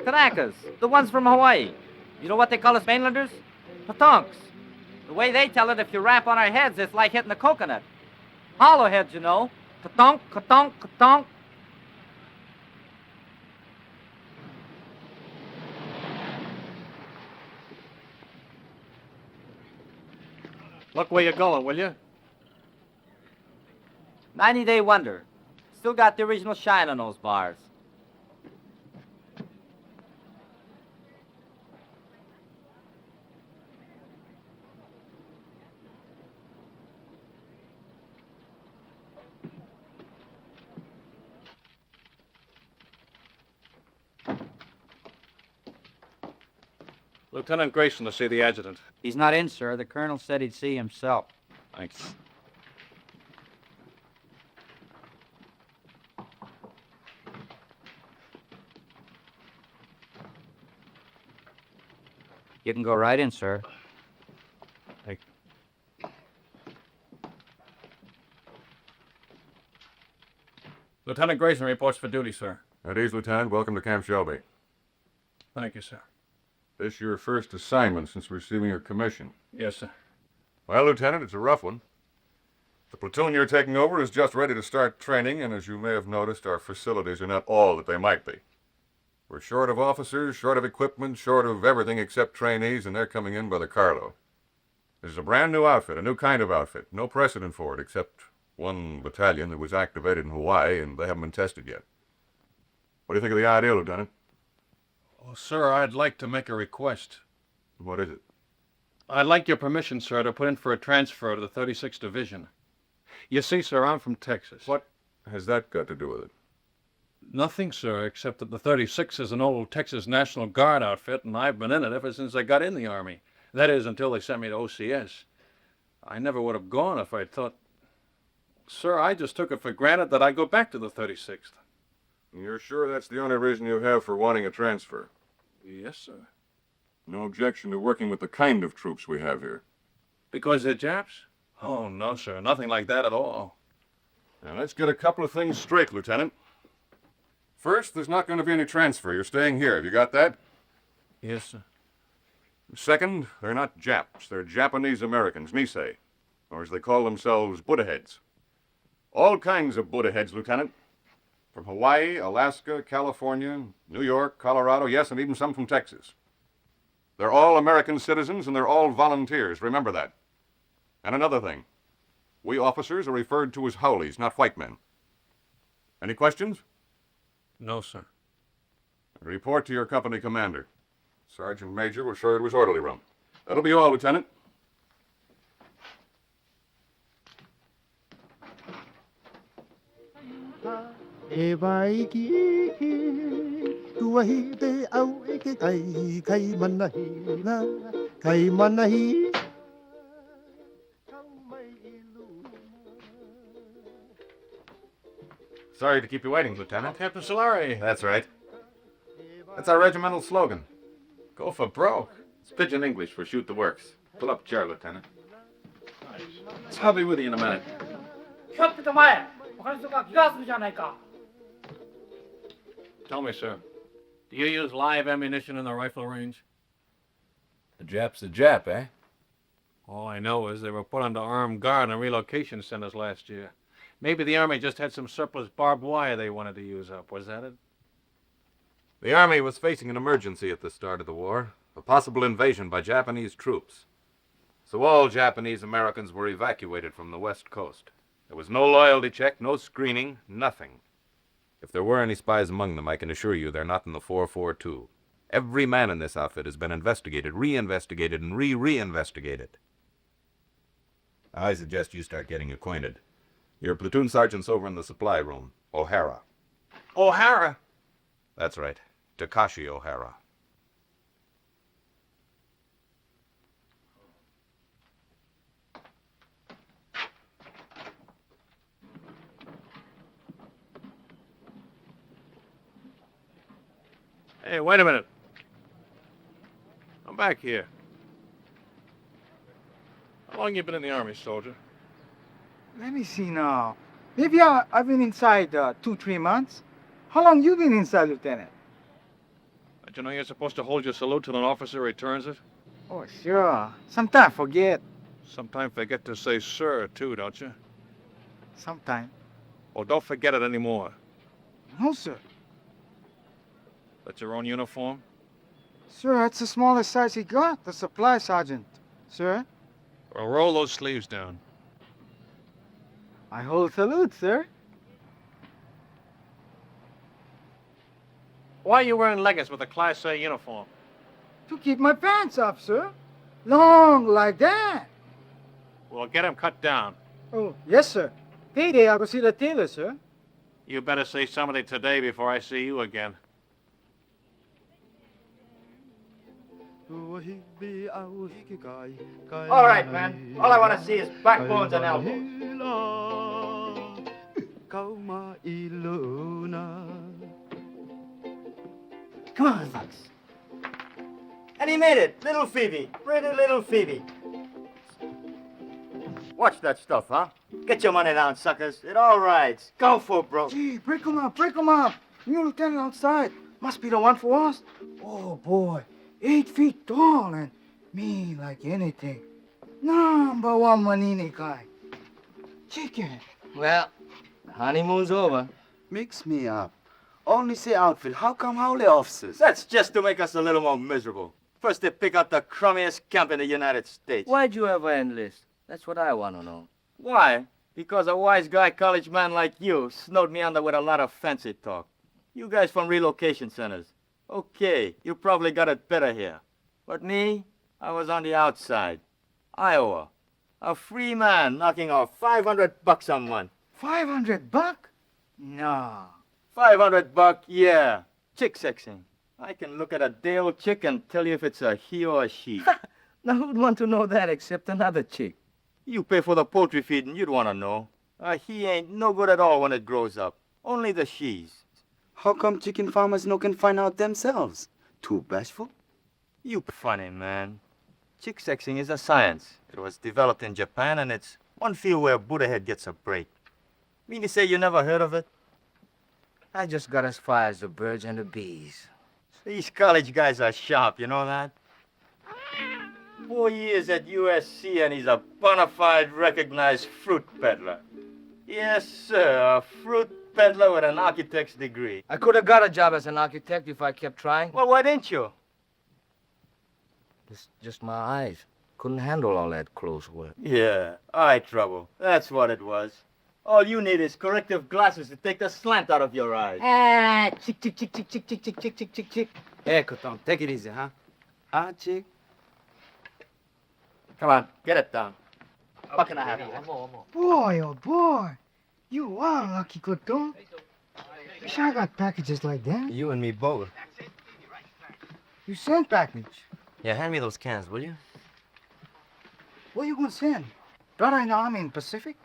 Kanakas, the ones from Hawaii. You know what they call us mainlanders? Patonks. The way they tell it, if you rap on our heads, it's like hitting a coconut. Hollow heads, you know. Katonk, katonk, katonk. Look where you're going, will you? 90-day wonder. Still got the original shine on those bars. Lieutenant Grayson to see the adjutant. He's not in, sir. The colonel said he'd see himself. Thanks. You can go right in, sir. Thank you. Lieutenant Grayson reports for duty, sir. At ease, Lieutenant. Welcome to Camp Shelby. Thank you, sir. This your first assignment since receiving your commission. Yes, sir. Well, Lieutenant, it's a rough one. The platoon you're taking over is just ready to start training, and as you may have noticed, our facilities are not all that they might be. We're short of officers, short of equipment, short of everything except trainees, and they're coming in by the carload. This is a brand new outfit, a new kind of outfit. No precedent for it, except one battalion that was activated in Hawaii, and they haven't been tested yet. What do you think of the idea, Lieutenant? Well, sir, I'd like to make a request. What is it? I'd like your permission, sir, to put in for a transfer to the 36th Division. You see, sir, I'm from Texas. What has that got to do with it? Nothing, sir, except that the 36th is an old Texas National Guard outfit, and I've been in it ever since I got in the Army. That is, until they sent me to OCS. I never would have gone if I'd thought... Sir, I just took it for granted that I'd go back to the 36th. You're sure that's the only reason you have for wanting a transfer? Yes, sir. No objection to working with the kind of troops we have here? Because they're Japs? Oh, no, sir. Nothing like that at all. Now, let's get a couple of things straight, Lieutenant. First, there's not going to be any transfer. You're staying here. Have you got that? Yes, sir. Second, they're not Japs. They're Japanese Americans, Nisei, or as they call themselves, Buddha heads. All kinds of Buddha heads, Lieutenant. From Hawaii, Alaska, California, New York, Colorado, yes, and even some from Texas. They're all American citizens, and they're all volunteers. Remember that. And another thing. We officers are referred to as Howleys, not white men. Any questions? No, sir. Report to your company commander. Sergeant Major will show you to his orderly room. That'll be all, Lieutenant. Sorry to keep you waiting, Lieutenant. Captain Solari. That's right. That's our regimental slogan. Go for broke. It's pidgin English for shoot the works. Pull up a chair, Lieutenant. I'll be with you in a minute. Tell me, sir, do you use live ammunition in the rifle range? A Jap's a Jap, eh? All I know is they were put under armed guard in relocation centers last year. Maybe the Army just had some surplus barbed wire they wanted to use up. Was that it? The Army was facing an emergency at the start of the war, a possible invasion by Japanese troops. So all Japanese Americans were evacuated from the West Coast. There was no loyalty check, no screening, nothing. If there were any spies among them, I can assure you they're not in the 442. Every man in this outfit has been investigated, reinvestigated, and reinvestigated. I suggest you start getting acquainted. Your platoon sergeant's over in the supply room, O'Hara. O'Hara? That's right, Takashi O'Hara. Hey, wait a minute. I'm back here. How long you been in the Army, soldier? Let me see now. Maybe I've been inside 2-3 months. How long you been inside, Lieutenant? Don't you know you're supposed to hold your salute till an officer returns it? Oh, sure. Sometimes forget. Sometimes forget to say sir, too, don't you? Sometime. Well, don't forget it anymore. No, sir. That's your own uniform? Sir, that's the smallest size he got, the supply sergeant. Sir, Well, roll those sleeves down. I hold salute, sir. Why are you wearing leggings with a Class A uniform? To keep my pants up, sir. Long like that. Well, get 'em cut down. Oh, yes, sir. Payday, I'll go see the tailor, sir. You better say something today before I see you again. All right, man. All I want to see is backbones and elbows. Come on, Fox. And he made it. Little Phoebe. Pretty little Phoebe. Watch that stuff, huh? Get your money down, suckers. It all rides. Go for it, bro. Gee, break 'em up, break 'em up. New lieutenant outside. Must be the one for us. Oh, boy. 8 feet tall and mean like anything. Number one Manini guy. Chicken. Well, the honeymoon's over. Mix me up. Only say outfit. How come howley officers? That's just to make us a little more miserable. First they pick out the crummiest camp in the United States. Why'd you ever enlist? That's what I want to know. Why? Because a wise guy college man like you snowed me under with a lot of fancy talk. You guys from relocation centers. Okay, you probably got it better here. But me, I was on the outside. Iowa. A free man knocking off $500 a month. $500? No. $500, yeah. Chick sexing. I can look at a day-old chick and tell you if it's a he or a she. Now, who'd want to know that except another chick? You pay for the poultry feed and you'd want to know. A he ain't no good at all when it grows up. Only the she's. How come chicken farmers no can find out themselves? Too bashful? You funny, man. Chick sexing is a science. It was developed in Japan and it's one field where Buddha-head gets a break. Mean to say you never heard of it? I just got as far as the birds and the bees. These college guys are sharp, you know that? 4 years at USC and he's a bona fide recognized fruit peddler. Yes, sir, a fruit peddler with an architect's degree. I could have got a job as an architect if I kept trying. Well, why didn't you? It's just my eyes. Couldn't handle all that close work. Yeah, eye trouble. That's what it was. All you need is corrective glasses to take the slant out of your eyes. Ah, chick, chick, chick, chick, chick, chick, chick, chick, chick, chick, chick. Hey, Kotom, take it easy, huh? Ah, chick. Come on, get it down. What can I have? Boy, oh boy. You are lucky, Kotom. Wish I got packages like that. You and me both. You send package. Yeah, hand me those cans, will you? What you gonna send? Brother in the army in Pacific?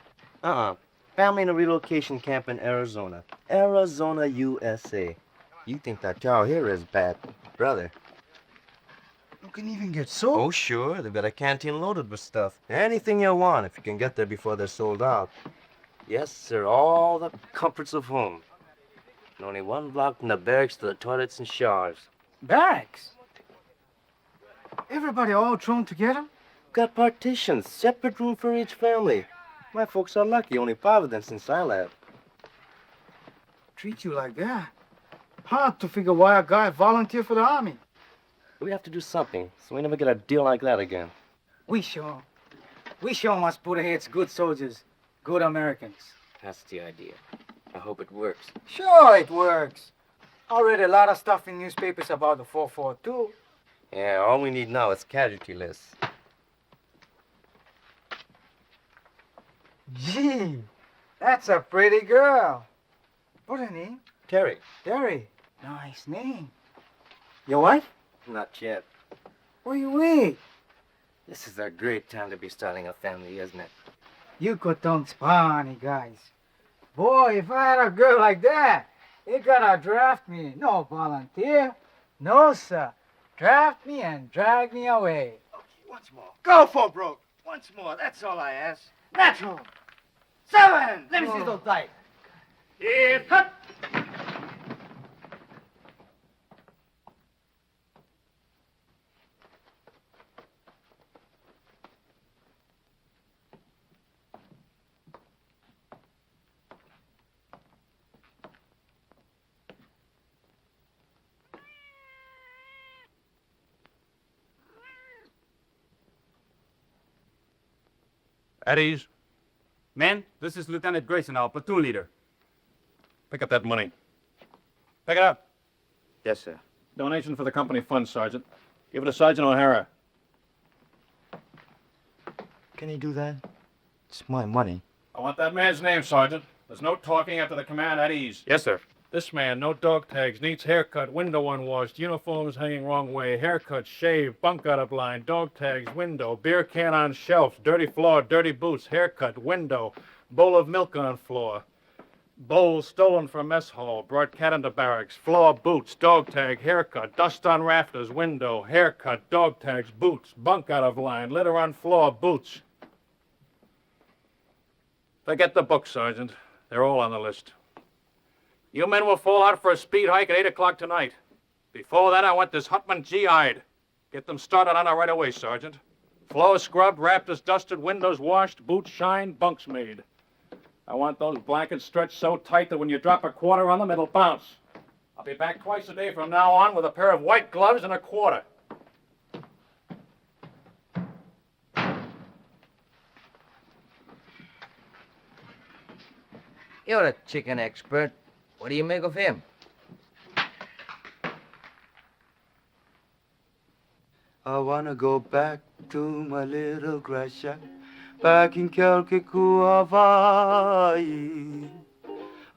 Family in a relocation camp in Arizona. Arizona, USA. You think that cow here is bad. Brother. You can even get soap. Oh, sure. They've got a canteen loaded with stuff. Anything you want if you can get there before they're sold out. Yes, sir. All the comforts of home. And only one block from the barracks to the toilets and showers. Barracks? Everybody all thrown together? Got partitions. Separate room for each family. My folks are lucky. Only 5 of them since I left. Treat you like that? Hard to figure why a guy volunteered for the army. We have to do something, so we never get a deal like that again. We sure must put ahead good soldiers, good Americans. That's the idea. I hope it works. Sure it works. I read a lot of stuff in newspapers about the 442. Yeah, all we need now is casualty lists. Gee, that's a pretty girl. What's her name? Terry. Terry. Nice name. Your wife? Not yet. Where you with? This is a great time to be starting a family, isn't it? You Kotom's funny guys. Boy, if I had a girl like that, you gotta draft me. No volunteer. No, sir. Draft me and drag me away. Once more. Go for broke. Once more. That's all I ask. Natural. 7. Let me see those dice. Hit. Hut. At ease. Men, this is Lieutenant Grayson, our platoon leader. Pick up that money. Pick it up. Yes, sir. Donation for the company fund, Sergeant. Give it to Sergeant O'Hara. Can you do that? It's my money. I want that man's name, Sergeant. There's no talking after the command at ease. Yes, sir. This man, no dog tags, needs haircut, window unwashed, uniforms hanging wrong way, haircut, shave, bunk out of line, dog tags, window, beer can on shelf, dirty floor, dirty boots, haircut, window, bowl of milk on floor, bowl stolen from mess hall, brought cat into barracks, floor, boots, dog tag, haircut, dust on rafters, window, haircut, dog tags, boots, bunk out of line, litter on floor, boots. Forget the book, Sergeant. They're all on the list. You men will fall out for a speed hike at 8 o'clock tonight. Before that, I want this hutman GI'd. Get them started on it right away, Sergeant. Floors scrubbed, rafters dusted, windows washed, boots shined, bunks made. I want those blankets stretched so tight that when you drop a quarter on them, it'll bounce. I'll be back twice a day from now on with a pair of white gloves and a quarter. You're a chicken expert. What do you make of him? I wanna go back to my little grass shack back in Kelkiku, Hawaii.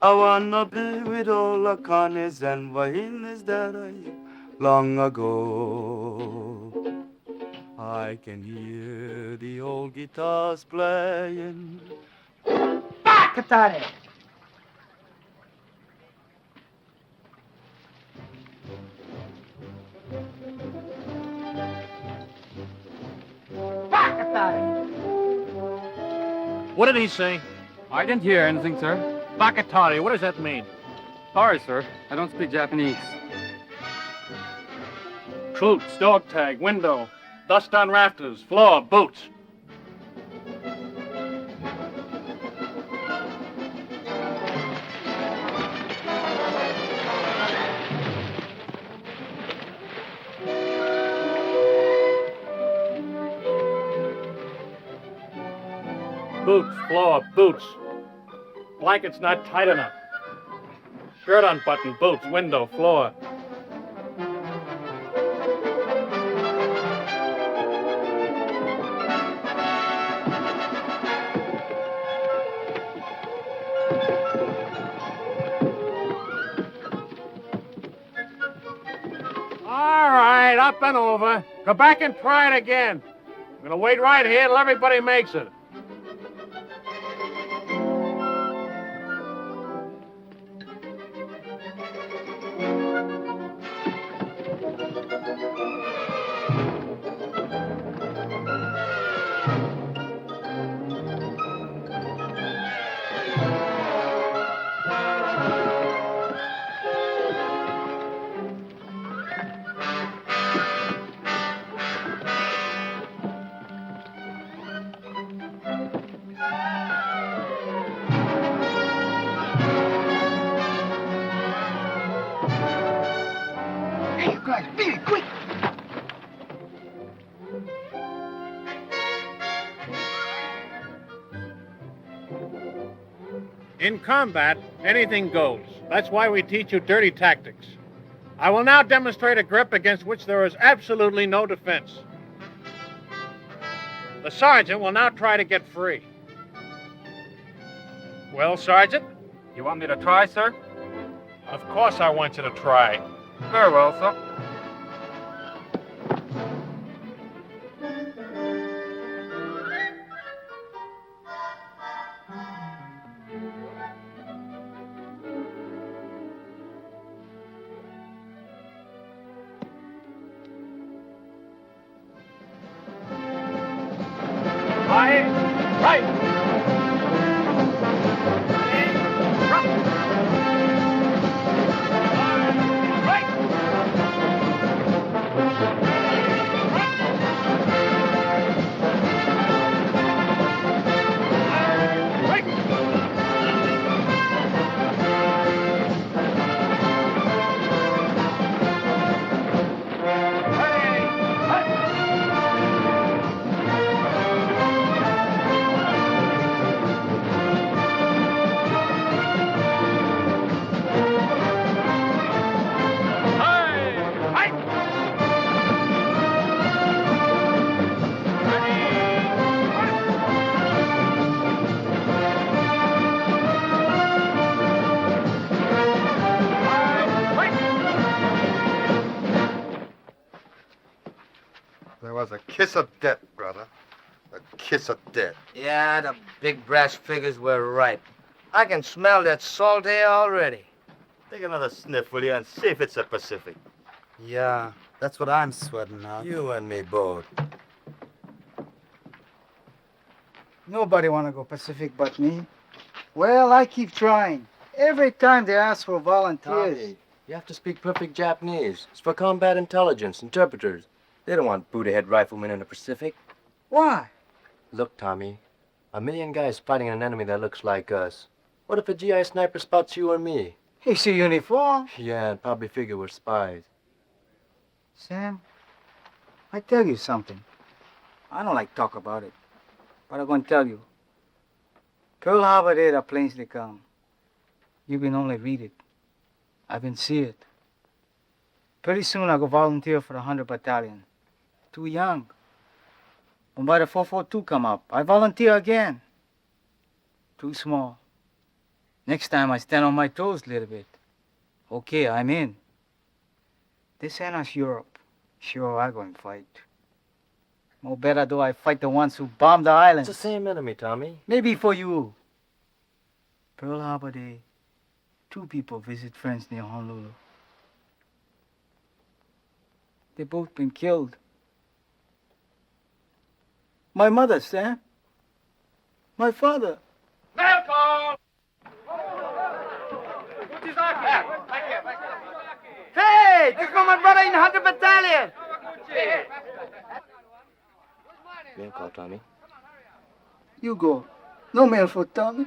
I wanna be with all the carnies and vahinas that I knew long ago. I can hear the old guitars playing. Katare. What did he say? I didn't hear anything, sir. Bakatari, what does that mean? Sorry, sir. I don't speak Japanese. Boots, dog tag, window, dust on rafters, floor, boots. Boots, floor, boots. Blanket's not tight enough. Shirt unbuttoned, boots, window, floor. All right, up and over. Go back and try it again. I'm gonna wait right here till everybody makes it. Hey, you guys, beat it, quick! In combat, anything goes. That's why we teach you dirty tactics. I will now demonstrate a grip against which there is absolutely no defense. The sergeant will now try to get free. Well, Sergeant? You want me to try, sir? Of course I want you to try. Very well, sir. was a kiss of death, brother. A kiss of death. Yeah, the big brass figures were right. I can smell that salt air already. Take another sniff, will you, and see if it's a Pacific. Yeah, that's what I'm sweating out. You and me both. Nobody want to go Pacific but me. Well, I keep trying. Every time they ask for volunteers. Tommy, you have to speak perfect Japanese. It's for combat intelligence, interpreters. They don't want Buddha-head riflemen in the Pacific. Why? Look, Tommy, a million guys fighting an enemy that looks like us. What if a GI sniper spots you or me? He see uniform. Yeah, and probably figure we're spies. Sam, I tell you something. I don't like talk about it, but I'm going to tell you. Pearl Harbor Day, the planes they come. You can only read it. I can see it. Pretty soon I'll go volunteer for the 100 Battalion. Too young. When by the 442 come up, I volunteer again. Too small. Next time I stand on my toes a little bit. Okay, I'm in. They send us Europe. Sure, I'm going to fight. No better do I fight the ones who bombed the islands. It's the same enemy, Tommy. Maybe for you. Pearl Harbor Day, 2 people visit friends near Honolulu. They both been killed. My mother, Sam. My father. Malcolm! Hey, this is my brother in 100 Battalion. Mail call, Tommy. You go. No mail for Tommy.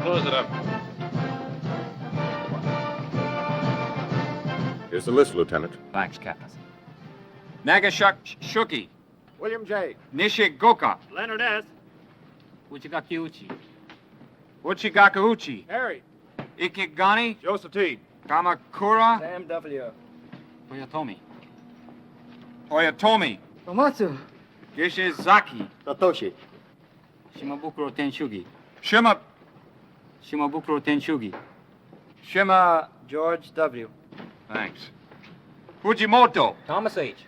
Close it up. Here's the list, Lieutenant. Thanks, Captain. Nagashuki. William J. Nishigoka. Leonard S. Uchigakiuchi. Uchigakauchi. Harry. Ikigani. Joseph T. Kamakura. Sam W. Oyatomi. Oyatomi. Tomatsu. Gishizaki. Satoshi. Shimabukuro Tenshugi. Shimabukuro Tenshugi. Shima George W. Thanks. Fujimoto. Thomas H.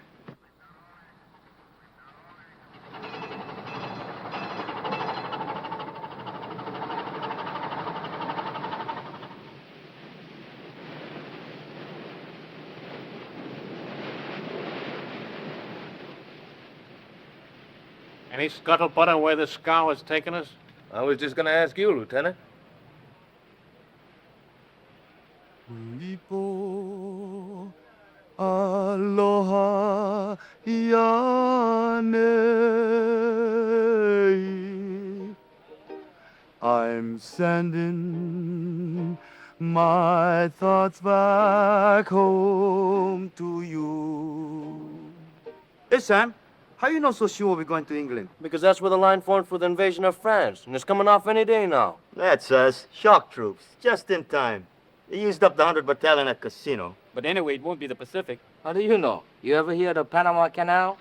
Any scuttlebutt on where this scow has taken us? I was just gonna ask you, Lieutenant. Ulipo aloha yane. I'm sending my thoughts back home to you. Hey, Sam, how you know so sure we're going to England? Because that's where the line formed for the invasion of France, and it's coming off any day now. That's us. Shock troops. Just in time. They used up the 100 Battalion at Casino. But anyway, it won't be the Pacific. How do you know? You ever hear the Panama Canal?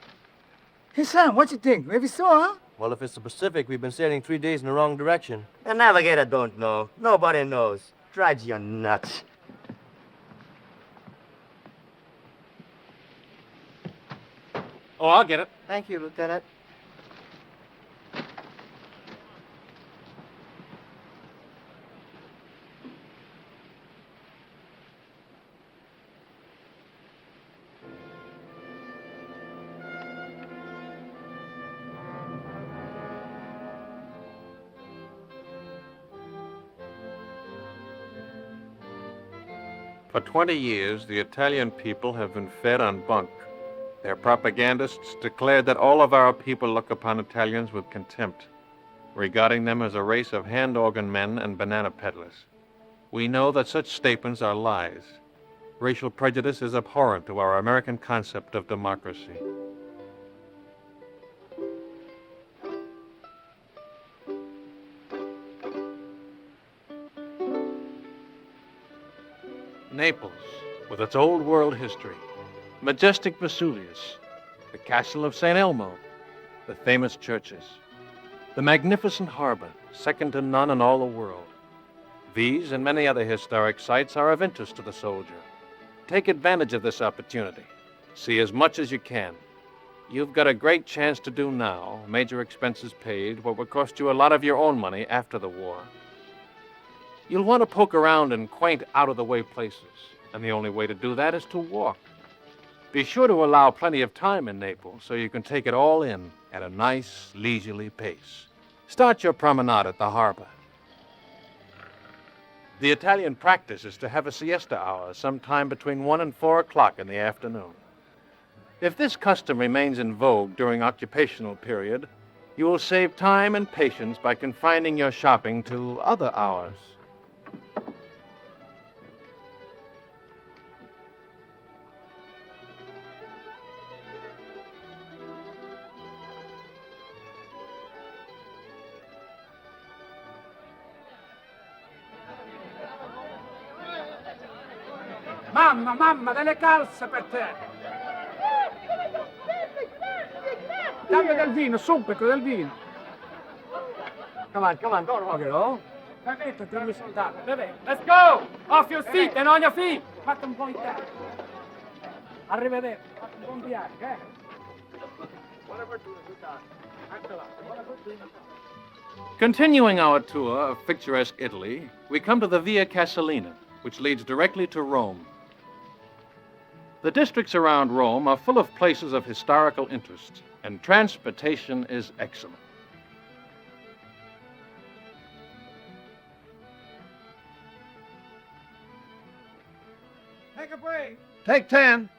Hey, Sam, what you think? Maybe so, huh? Well, if it's the Pacific, we've been sailing 3 days in the wrong direction. The navigator don't know. Nobody knows. Drives you nuts. Oh, I'll get it. Thank you, Lieutenant. For 20 years, the Italian people have been fed on bunk. Their propagandists declared that all of our people look upon Italians with contempt, regarding them as a race of hand organ men and banana peddlers. We know that such statements are lies. Racial prejudice is abhorrent to our American concept of democracy. Naples, with its old world history, majestic Vesuvius, the castle of St. Elmo, the famous churches, the magnificent harbor, second to none in all the world. These and many other historic sites are of interest to the soldier. Take advantage of this opportunity. See as much as you can. You've got a great chance to do now, major expenses paid, what will cost you a lot of your own money after the war. You'll want to poke around in quaint, out-of-the-way places, and the only way to do that is to walk. Be sure to allow plenty of time in Naples so you can take it all in at a nice, leisurely pace. Start your promenade at the harbor. The Italian practice is to have a siesta hour sometime between 1 and 4 o'clock in the afternoon. If this custom remains in vogue during occupational period, you will save time and patience by confining your shopping to other hours. Mamma, delle calze per te! Dammi del vino, subito del vino! Come on, don't hog it, oh? Permettete, mi soldato, let's go! Off your feet and on your feet! Fate un po' in tempo. Arrivederci, fate un buon viaggio, eh? Buona fortuna, soldato. Continuing our tour of picturesque Italy, we come to the Via Casalina, which leads directly to Rome. The districts around Rome are full of places of historical interest, and transportation is excellent. Take a break. Take 10.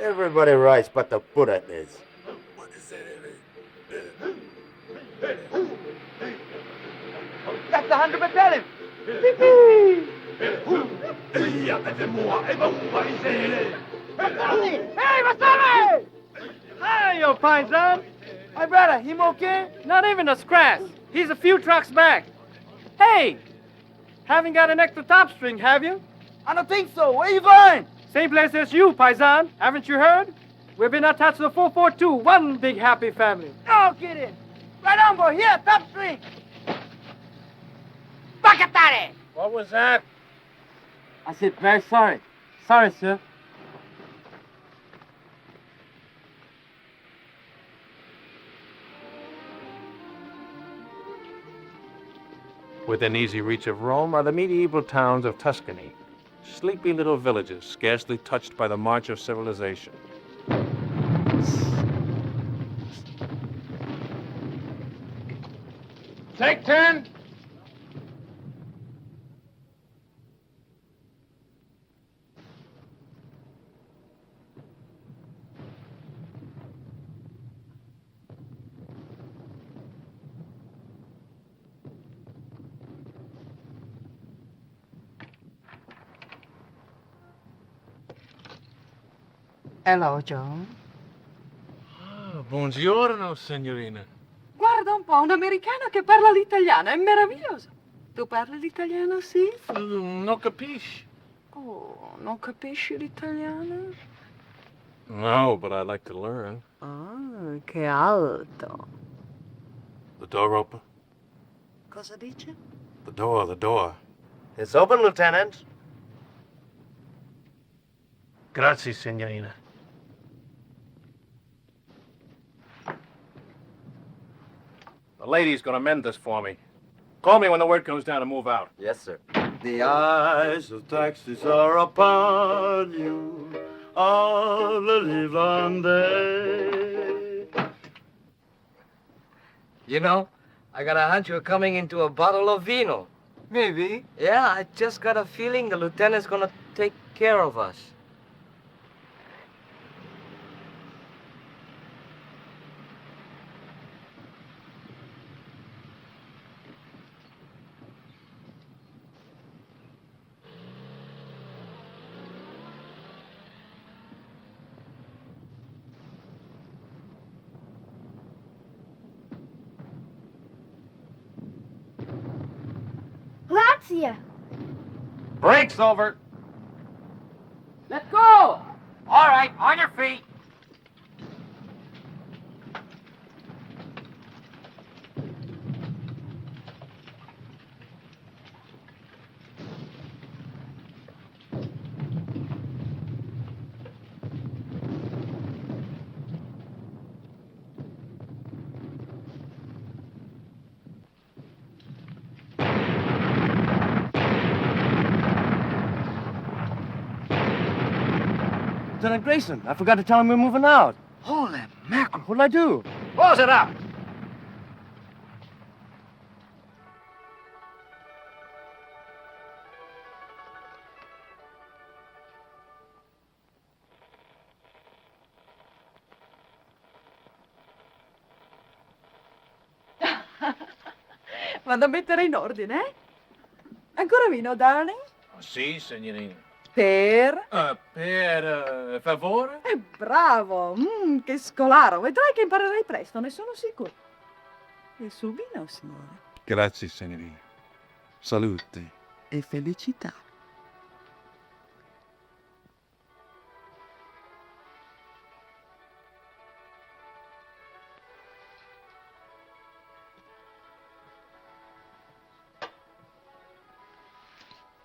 Everybody writes but the prejudices. That's the 100 Battalion. Hey, Vasari! Hi, yo, Paisan. My brother, him okay? Not even a scratch. He's a few trucks back. Hey, haven't got an extra top string, have you? I don't think so. Where you going? Same place as you, Paisan. Haven't you heard? We've been attached to the 442, one big happy family. No kidding. Right on, boy. Here, top string. Bacatare! What was that? I said, very sorry. Sorry, sir. Within easy reach of Rome are the medieval towns of Tuscany, sleepy little villages scarcely touched by the march of civilization. Take 10. Hello, John. Buongiorno, signorina. Guarda un po', un americano che parla l'italiano, è meraviglioso. Tu parli l'italiano, sì? Non capisci? Oh, non capisci l'italiano? No, but I'd like to learn. Ah, che alto. The door open? Cosa dice? The door. It's open, Lieutenant. Grazie, signorina. The lady's gonna mend this for me. Call me when the word comes down to move out. Yes, sir. The eyes of taxis are upon you all the livelong day. You know, I got a hunch you're coming into a bottle of vino. Maybe. Yeah, I just got a feeling the lieutenant's gonna take care of us. Grazie. Break's over. Let's go! All right, on your feet. Lieutenant Grayson, I forgot to tell him we're moving out. Holy mackerel. What'll I do? Close it up. Vado a mettere in ordine, eh? Ancora vino, darling? Sì, signorina. Per? Per favore? Bravo! Che scolaro! Vedrai che imparerai presto, ne sono sicuro. E sul vino, signore. Grazie, signorina. Salute. E felicità.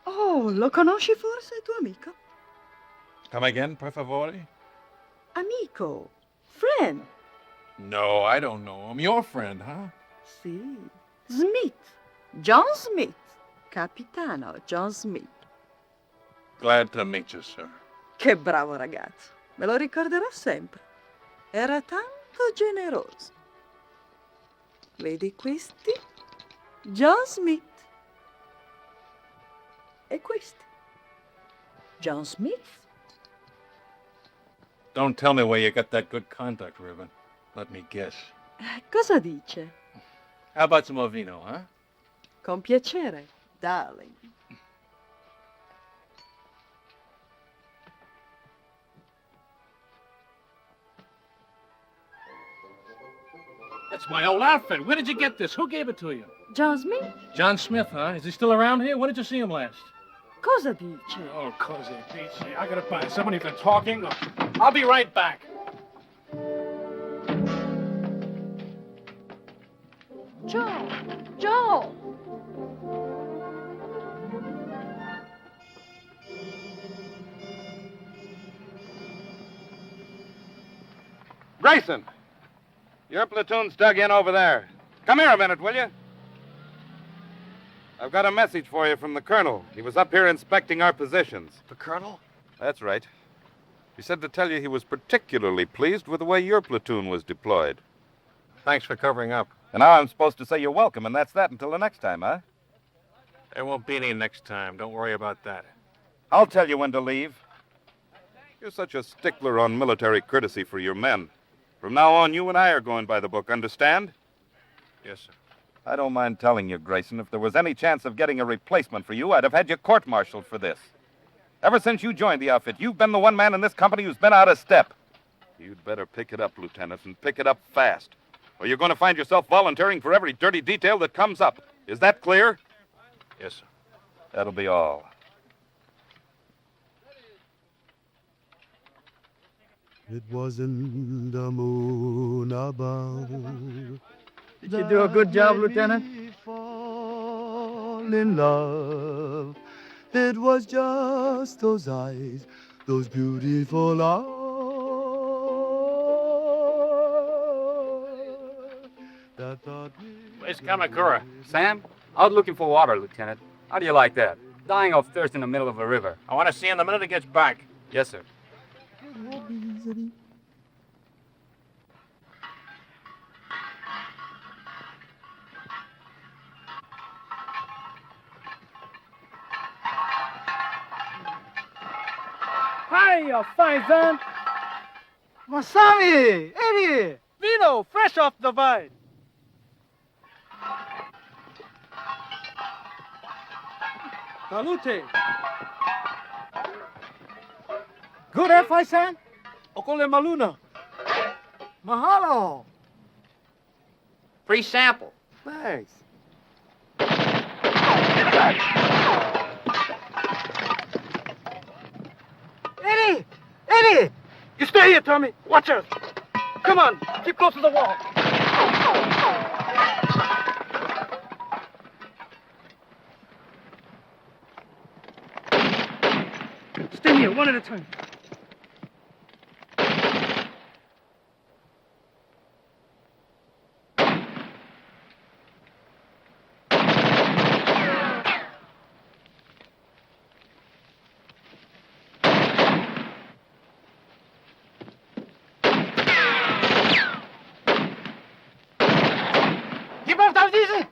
Oh, lo conosci forse, tuo amico? Come again, per favore? Amico. Friend. No, I don't know him. Your friend, huh? Sì. Smith. John Smith. Capitano John Smith. Glad to meet you, sir. Che bravo ragazzo. Me lo ricorderò sempre. Era tanto generoso. Vedi questi? John Smith. E questi? John Smith. Don't tell me where you got that good contact ribbon. Let me guess. Cosa dice? How about some more vino, huh? Con piacere, darling. That's my old outfit. Where did you get this? Who gave it to you? John Smith? John Smith, huh? Is he still around here? When did you see him last? Cosa dice? Oh, cosa dice. I gotta find somebody who's been talking. I'll be right back. Joe! Joe! Grayson! Your platoon's dug in over there. Come here a minute, will you? I've got a message for you from the colonel. He was up here inspecting our positions. The colonel? That's right. He said to tell you he was particularly pleased with the way your platoon was deployed. Thanks for covering up. And now I'm supposed to say you're welcome, and that's that until the next time, huh? There won't be any next time. Don't worry about that. I'll tell you when to leave. You're such a stickler on military courtesy for your men. From now on, you and I are going by the book, understand? Yes, sir. I don't mind telling you, Grayson, if there was any chance of getting a replacement for you, I'd have had you court-martialed for this. Ever since you joined the outfit, you've been the one man in this company who's been out of step. You'd better pick it up, Lieutenant, and pick it up fast. Or you're going to find yourself volunteering for every dirty detail that comes up. Is that clear? Yes, sir. That'll be all. It wasn't the moon above. Did you do a good job, Lieutenant? Fall in love. It was just those eyes, those beautiful eyes. That thought Where's Kamakura? Sam? Out looking for water, Lieutenant. How do you like that? Dying of thirst in the middle of a river. I want to see him the minute he gets back. Yes, sir. Hiya, fine son. Masami! Eddie! Vino, fresh off the vine. Salute. Good, eh, Faisan? Okole Maluna. Eddie! Eddie! You stay here, Tommy. Watch us. Come on, keep close to the wall. Stay here, one at a time. Keep off, Tommy, easy.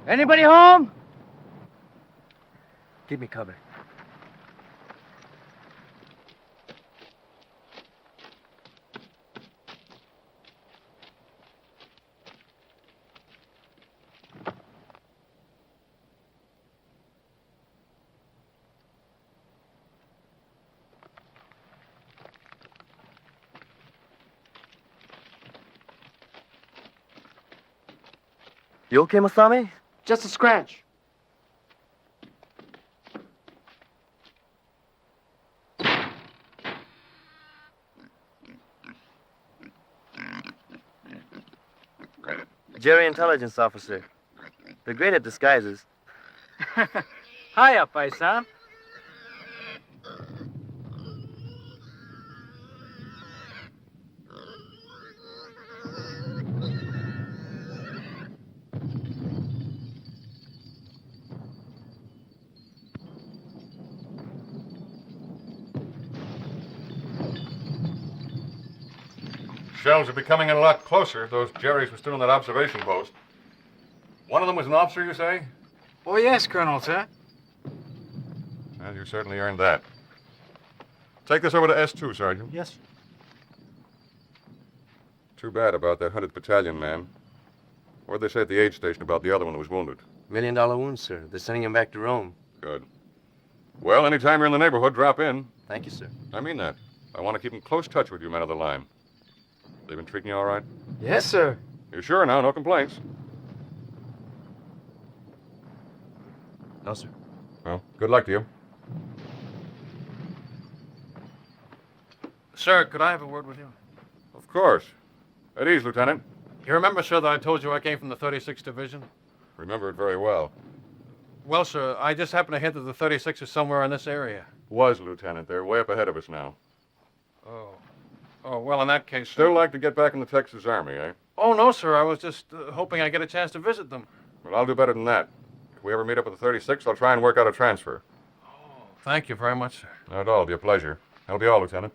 Anybody home? Give me cover. You okay, Masami? Just a scratch. Jerry, intelligence officer. They're great at disguises. Hiya, paisan. Shells are becoming a lot closer. Those Jerrys were still on that observation post. One of them was an officer, you say? Oh, yes, Colonel, sir. Well, you certainly earned that. Take this over to S2, Sergeant. Yes. Too bad about that 100th Battalion man. What'd they say at the aid station about the other one who was wounded? $1 million wound, sir. They're sending him back to Rome. Good. Well, anytime you're in the neighborhood, drop in. Thank you, sir. I mean that. I want to keep in close touch with you men of the line. They've been treating you all right? Yes, sir. You sure now? No complaints? No, sir. Well, good luck to you. Sir, could I have a word with you? Of course. At ease, Lieutenant. You remember, sir, that I told you I came from the 36th Division? Remember it very well. Well, sir, I just happened to hit that the 36th is somewhere in this area. Was, Lieutenant. They're way up ahead of us now. Oh. Oh, well, in that case... Still like to get back in the Texas Army, eh? Oh, no, sir. I was just hoping I'd get a chance to visit them. Well, I'll do better than that. If we ever meet up with the 36th, I'll try and work out a transfer. Oh, thank you very much, sir. Not at all. It'll be a pleasure. That'll be all, Lieutenant.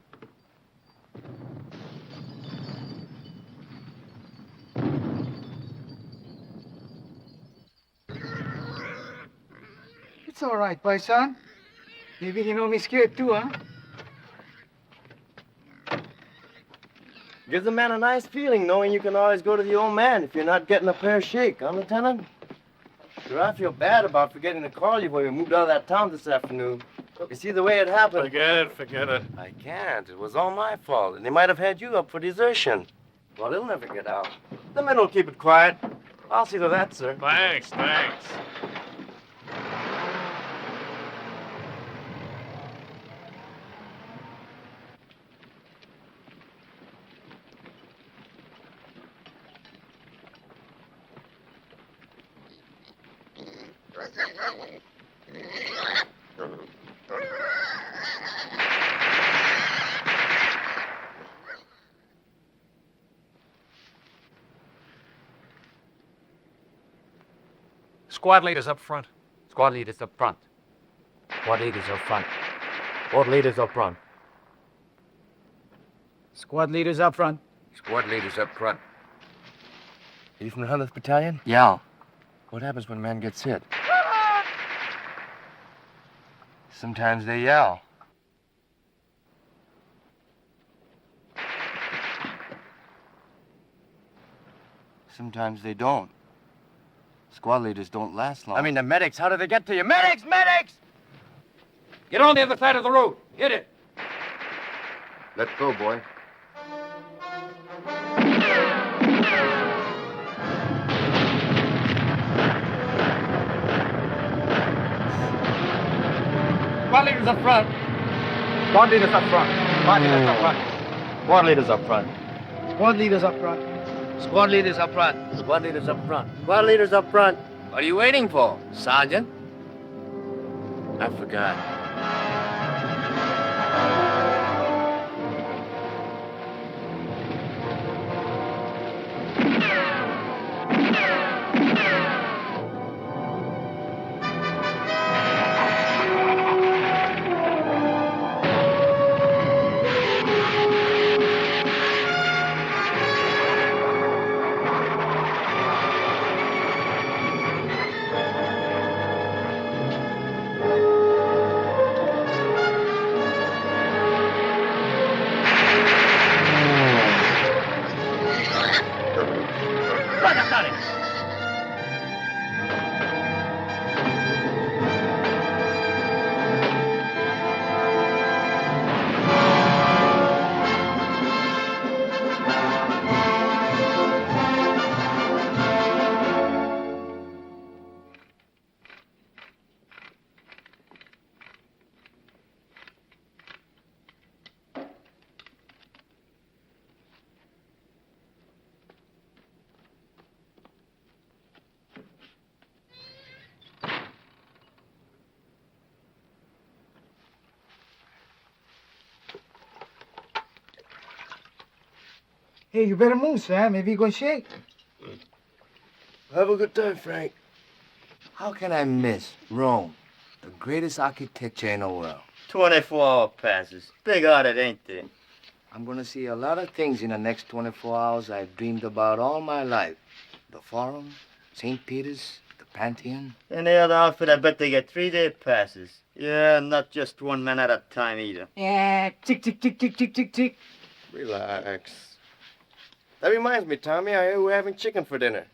It's all right, paisan. Maybe you know me scared too, huh? Gives a man a nice feeling knowing you can always go to the old man if you're not getting a fair shake, huh, Lieutenant? Sure, I feel bad about forgetting to call you when we moved out of that town this afternoon. You see, the way it happened... Forget it. I can't. It was all my fault, and they might have had you up for desertion. Well, they'll never get out. The men will keep it quiet. I'll see to that, sir. Thanks. Squad leaders up front. Squad leaders up front. Squad leaders up front. Squad leaders up front. Squad leaders up front. Squad leaders up front. Are you from the 100th Battalion? Yeah. What happens when a man gets hit? Sometimes they yell. Sometimes they don't. Squad leaders don't last long. I mean, the medics, how do they get to you? Medics! Get on the other side of the road. Hit it. Let go, boy. Squad leaders up front. Squad leaders up front. Squad leaders up front. Squad leaders up front. Squad leaders up front. Squad leaders up front. Squad leaders up front. Squad leaders up front. What are you waiting for, Sergeant? I forgot. Hey, you better move, Sam. Maybe you're gonna shake. Have a good time, Frank. How can I miss Rome, the greatest architecture in the world? 24-hour passes. Big-hearted, ain't they? I'm gonna see a lot of things in the next 24 hours I've dreamed about all my life. The Forum, St. Peter's, the Pantheon. And the other outfit, I bet they get 3-day passes. Yeah, not just one man at a time either. Yeah, tick, tick, tick, tick, tick, tick, tick. Relax. That reminds me, Tommy, I hear we're having chicken for dinner.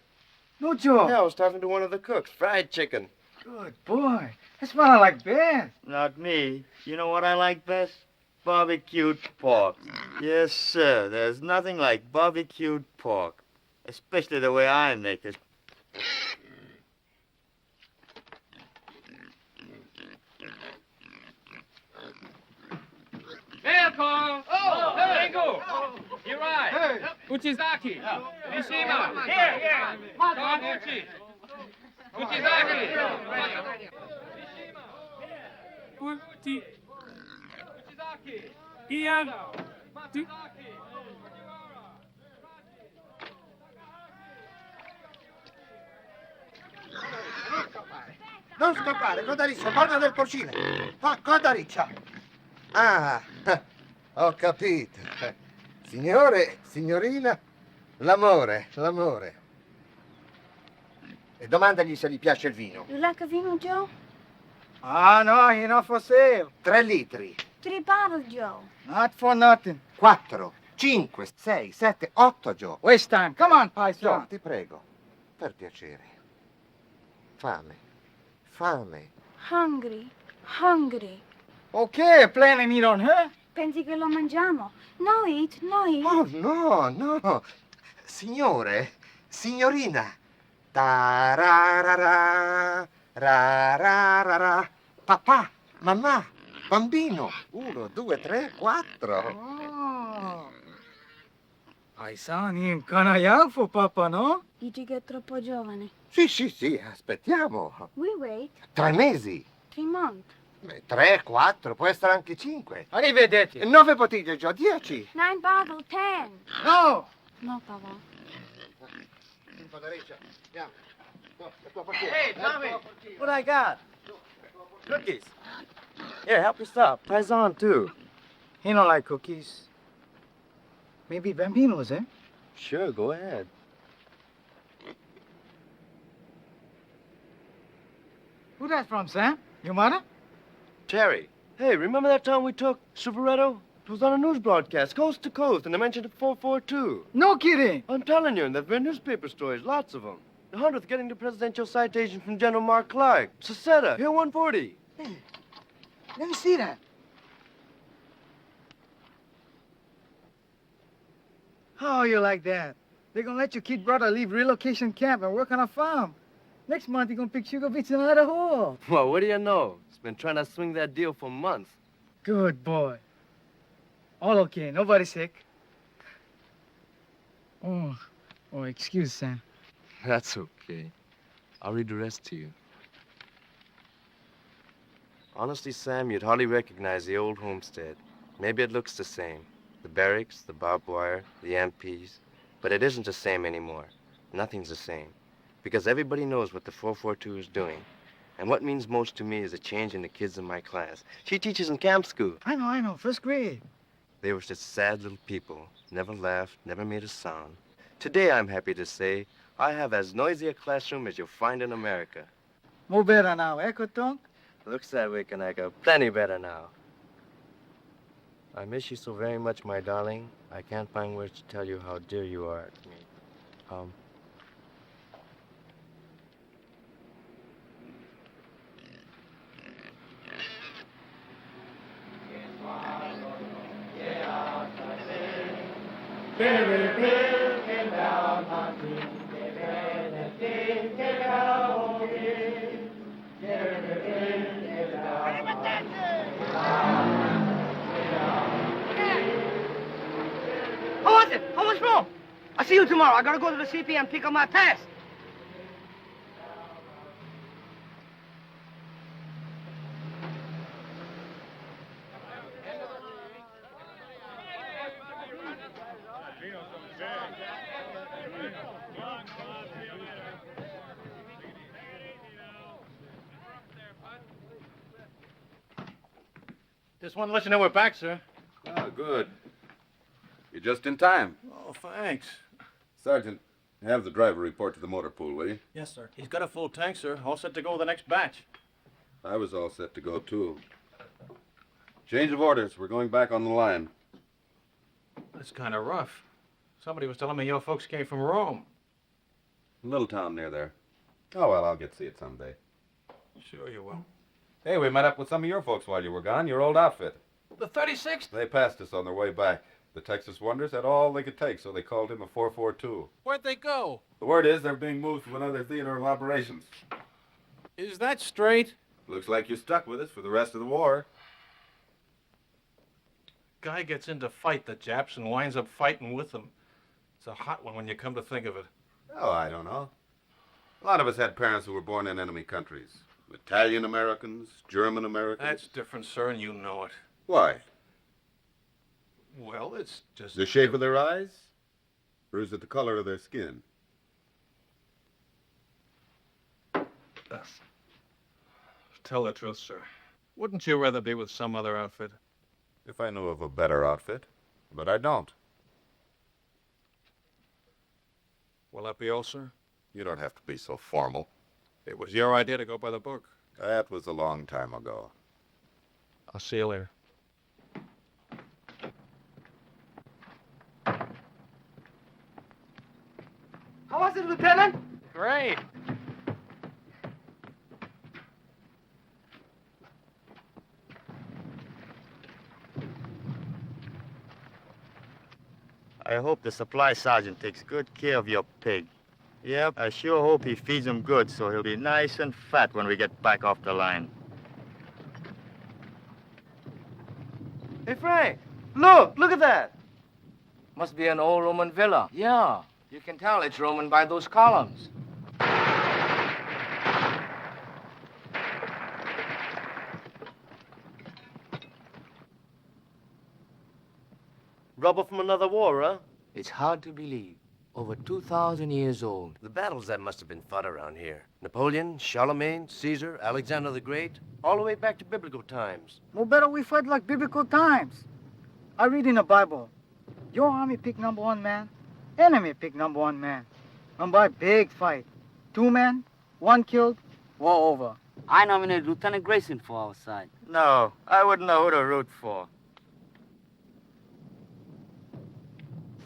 No joke. Yeah, I was talking to one of the cooks. Fried chicken. Good boy. That's what I like best. Not me. You know what I like best? Barbecued pork. Yes, sir. There's nothing like barbecued pork. Especially the way I make it. Welcome. Oh, hey. Ringo. You're right. Hey. Uchizaki. Mishima. Here. Kawaguchi. Uchizaki. Uchizaki. Ian. Matsuzaki. Non scappare, coda riccia, torna del porcino. Fa coda riccia. Ah, ho capito. Signore, signorina, l'amore. E domandagli se gli piace il vino. You like a vino, Joe? Ah, no, enough for sale. 3 litri. 3 bottles, Joe. Not for nothing. 4. 5, 6, 7, 8, Joe. Waste time. Come on, Joe, Paisan. ti prego. Per piacere. Fame. Fame. Hungry, hungry. Okay, planning meat on her. Pensi che lo mangiamo? No eat, no eat. Oh, no, no. Signore, signorina. Ta-ra-ra-ra, ra-ra-ra-ra. Papà, mamma, bambino. 1, 2, 3, 4. Oh. Paisan, in young for Papa, no? Dici che è troppo giovane. Sì, sì, sì, aspettiamo. We wait 3 mesi. 3 months. 3, 4, può essere anche 5. Arrivederci. 9 bottiglie, Joe, 10. 9 bottle, 10. No! No, Papa. Hey, Tommy, what I got? Cookies. Here, help yourself. Paisan, too. He don't like cookies. Maybe Bambino's, eh? Sure, go ahead. Who that from, Sam? Your mother? Terry. Hey, remember that time we took Superetto? It was on a news broadcast, coast to coast, and they mentioned 442. No kidding. I'm telling you, and there've been newspaper stories, lots of them. The 100th getting the presidential citation from General Mark Clark. Seceta, here 140. Hey, let me see that. How you like that? They're gonna let your kid brother leave relocation camp and work on a farm. Next month, you're gonna pick sugar beets in another hole. Well, what do you know? He's been trying to swing that deal for months. Good boy. All okay. Nobody sick. Oh, excuse, Sam. That's okay. I'll read the rest to you. Honestly, Sam, you'd hardly recognize the old homestead. Maybe it looks the same. The barracks, the barbed wire, the MPs. But it isn't the same anymore. Nothing's the same. Because everybody knows what the 442 is doing. And what means most to me is a change in the kids in my class. She teaches in camp school. I know. First grade. They were just sad little people. Never laughed, never made a sound. Today, I'm happy to say, I have as noisy a classroom as you'll find in America. More better now, eh, Kotunk? Looks that way, Kaneka. Plenty better now. I miss you so very much, my darling. I can't find words to tell you how dear you are to me. How was it? How much more? I'll see you tomorrow. I gotta go to the CP and pick up my pass. Just want to let you know we're back, sir. Oh, good. You're just in time. Oh, thanks. Sergeant, have the driver report to the motor pool, will you? Yes, sir. He's got a full tank, sir. All set to go with the next batch. I was all set to go, too. Change of orders. We're going back on the line. That's kind of rough. Somebody was telling me your folks came from Rome. A little town near there. Oh, well, I'll get to see it someday. Sure you will. Hey, we met up with some of your folks while you were gone, your old outfit. The 36th? They passed us on their way back. The Texas Wonders had all they could take, so they called him a 442. Where'd they go? The word is they're being moved to another theater of operations. Is that straight? Looks like you're stuck with us for the rest of the war. Guy gets in to fight the Japs and winds up fighting with them. It's a hot one when you come to think of it. Oh, I don't know. A lot of us had parents who were born in enemy countries. Italian Americans, German Americans. That's different, sir, and you know it. Why? Well, it's just... The shape of their eyes? Or is it the color of their skin? Tell the truth, sir. Wouldn't you rather be with some other outfit? If I knew of a better outfit. But I don't. Will that be all, sir? You don't have to be so formal. It was your idea to go by the book. That was a long time ago. I'll see you later. How was it, Lieutenant? Great. I hope the supply sergeant takes good care of your pig. Yep, I sure hope he feeds him good so he'll be nice and fat when we get back off the line. Hey, Frank, look at that. Must be an old Roman villa. Yeah, you can tell it's Roman by those columns. Rubber from another war, huh? It's hard to believe. Over 2,000 years old. The battles that must have been fought around here. Napoleon, Charlemagne, Caesar, Alexander the Great, all the way back to biblical times. No better we fight like biblical times. I read in the Bible, your army pick number 1 man, enemy pick number 1 man. And by big fight, 2 men, 1 killed, war over. I nominated Lieutenant Grayson for our side. No, I wouldn't know who to root for.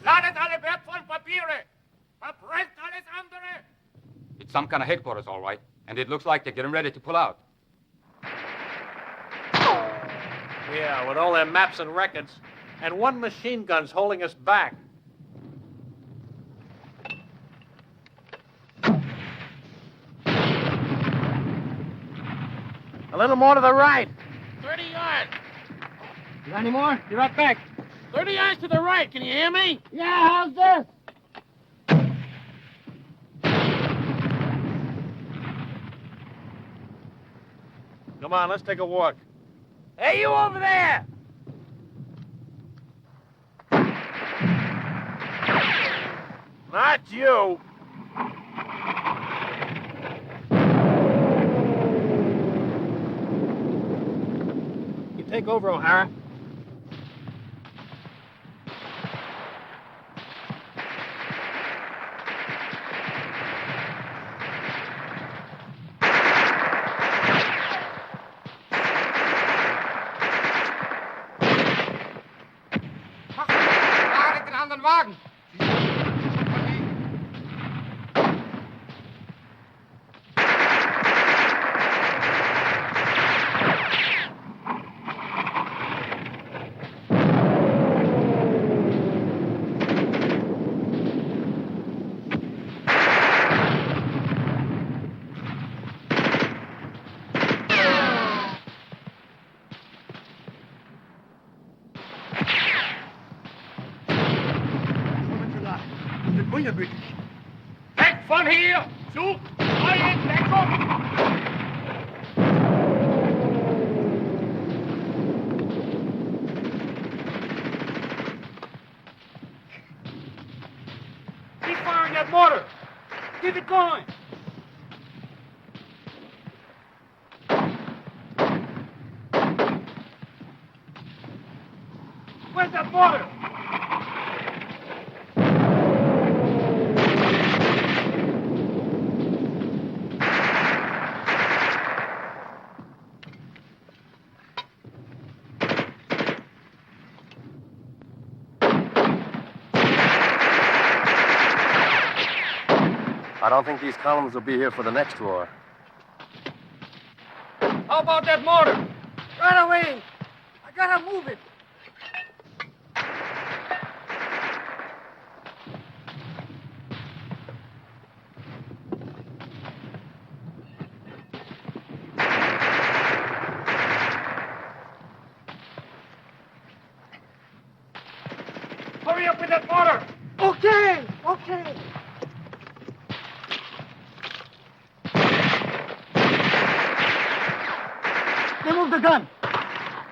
Ladet alle wertvollen Papiere! Verpresst alles andere! It's some kind of headquarters, all right. And it looks like they're getting ready to pull out. Yeah, with all their maps and records. And 1 machine gun's holding us back. A little more to the right. 30 yards. You got any more? Be right back. 30 yards to the right. Can you hear me? Yeah, how's this? Come on, let's take a walk. Hey, you over there! Not you. You take over, O'Hara. Den anderen Wagen! Weg von hier! Sucht neue Deckung! Keep firing that mortar! Keep it going! Where's that mortar? I don't think these columns will be here for the next war. How about that mortar? Right away! I gotta move it! Hurry up with that mortar! Okay, okay. Remove the gun.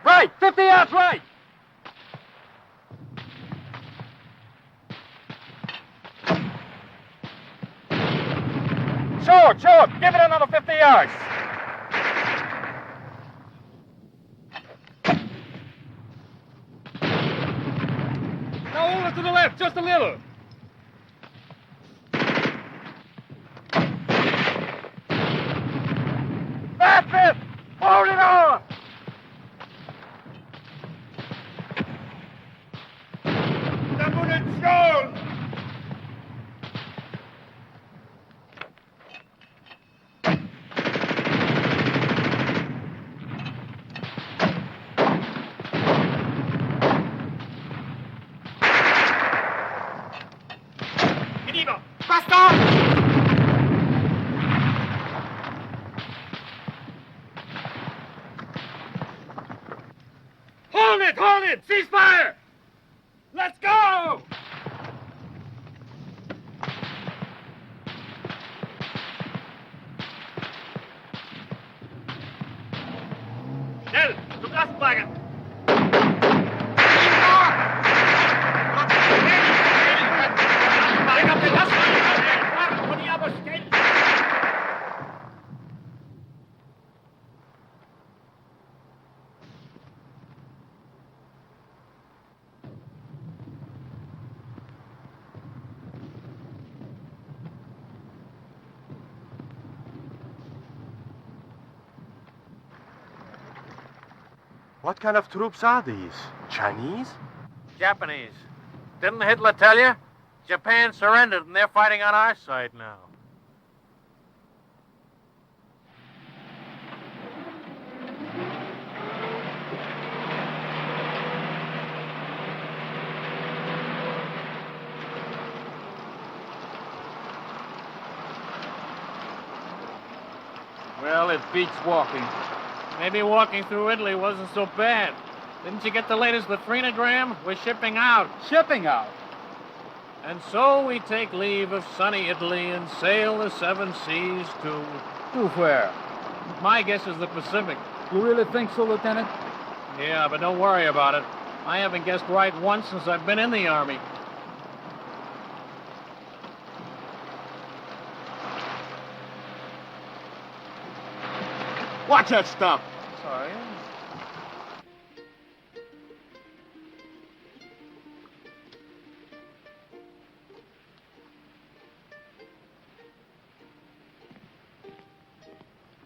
Right! 50 yards right! Short! Give it another 50 yards! Now over to the left, just a little. That's it! Hold it on! The Munition! Hold it! Hold it! Cease fire! Let's go! Schnell! Zum Lastwagen! Bring up den Lastwagen! Warten, wo die aber stehen! What kind of troops are these? Chinese? Japanese. Didn't Hitler tell you? Japan surrendered and they're fighting on our side now. Well, it beats walking. Maybe walking through Italy wasn't so bad. Didn't you get the latest with Frenogram? We're shipping out. Shipping out? And so we take leave of sunny Italy and sail the seven seas to... To where? My guess is the Pacific. You really think so, Lieutenant? Yeah, but don't worry about it. I haven't guessed right once since I've been in the Army. Watch that stuff! Sorry.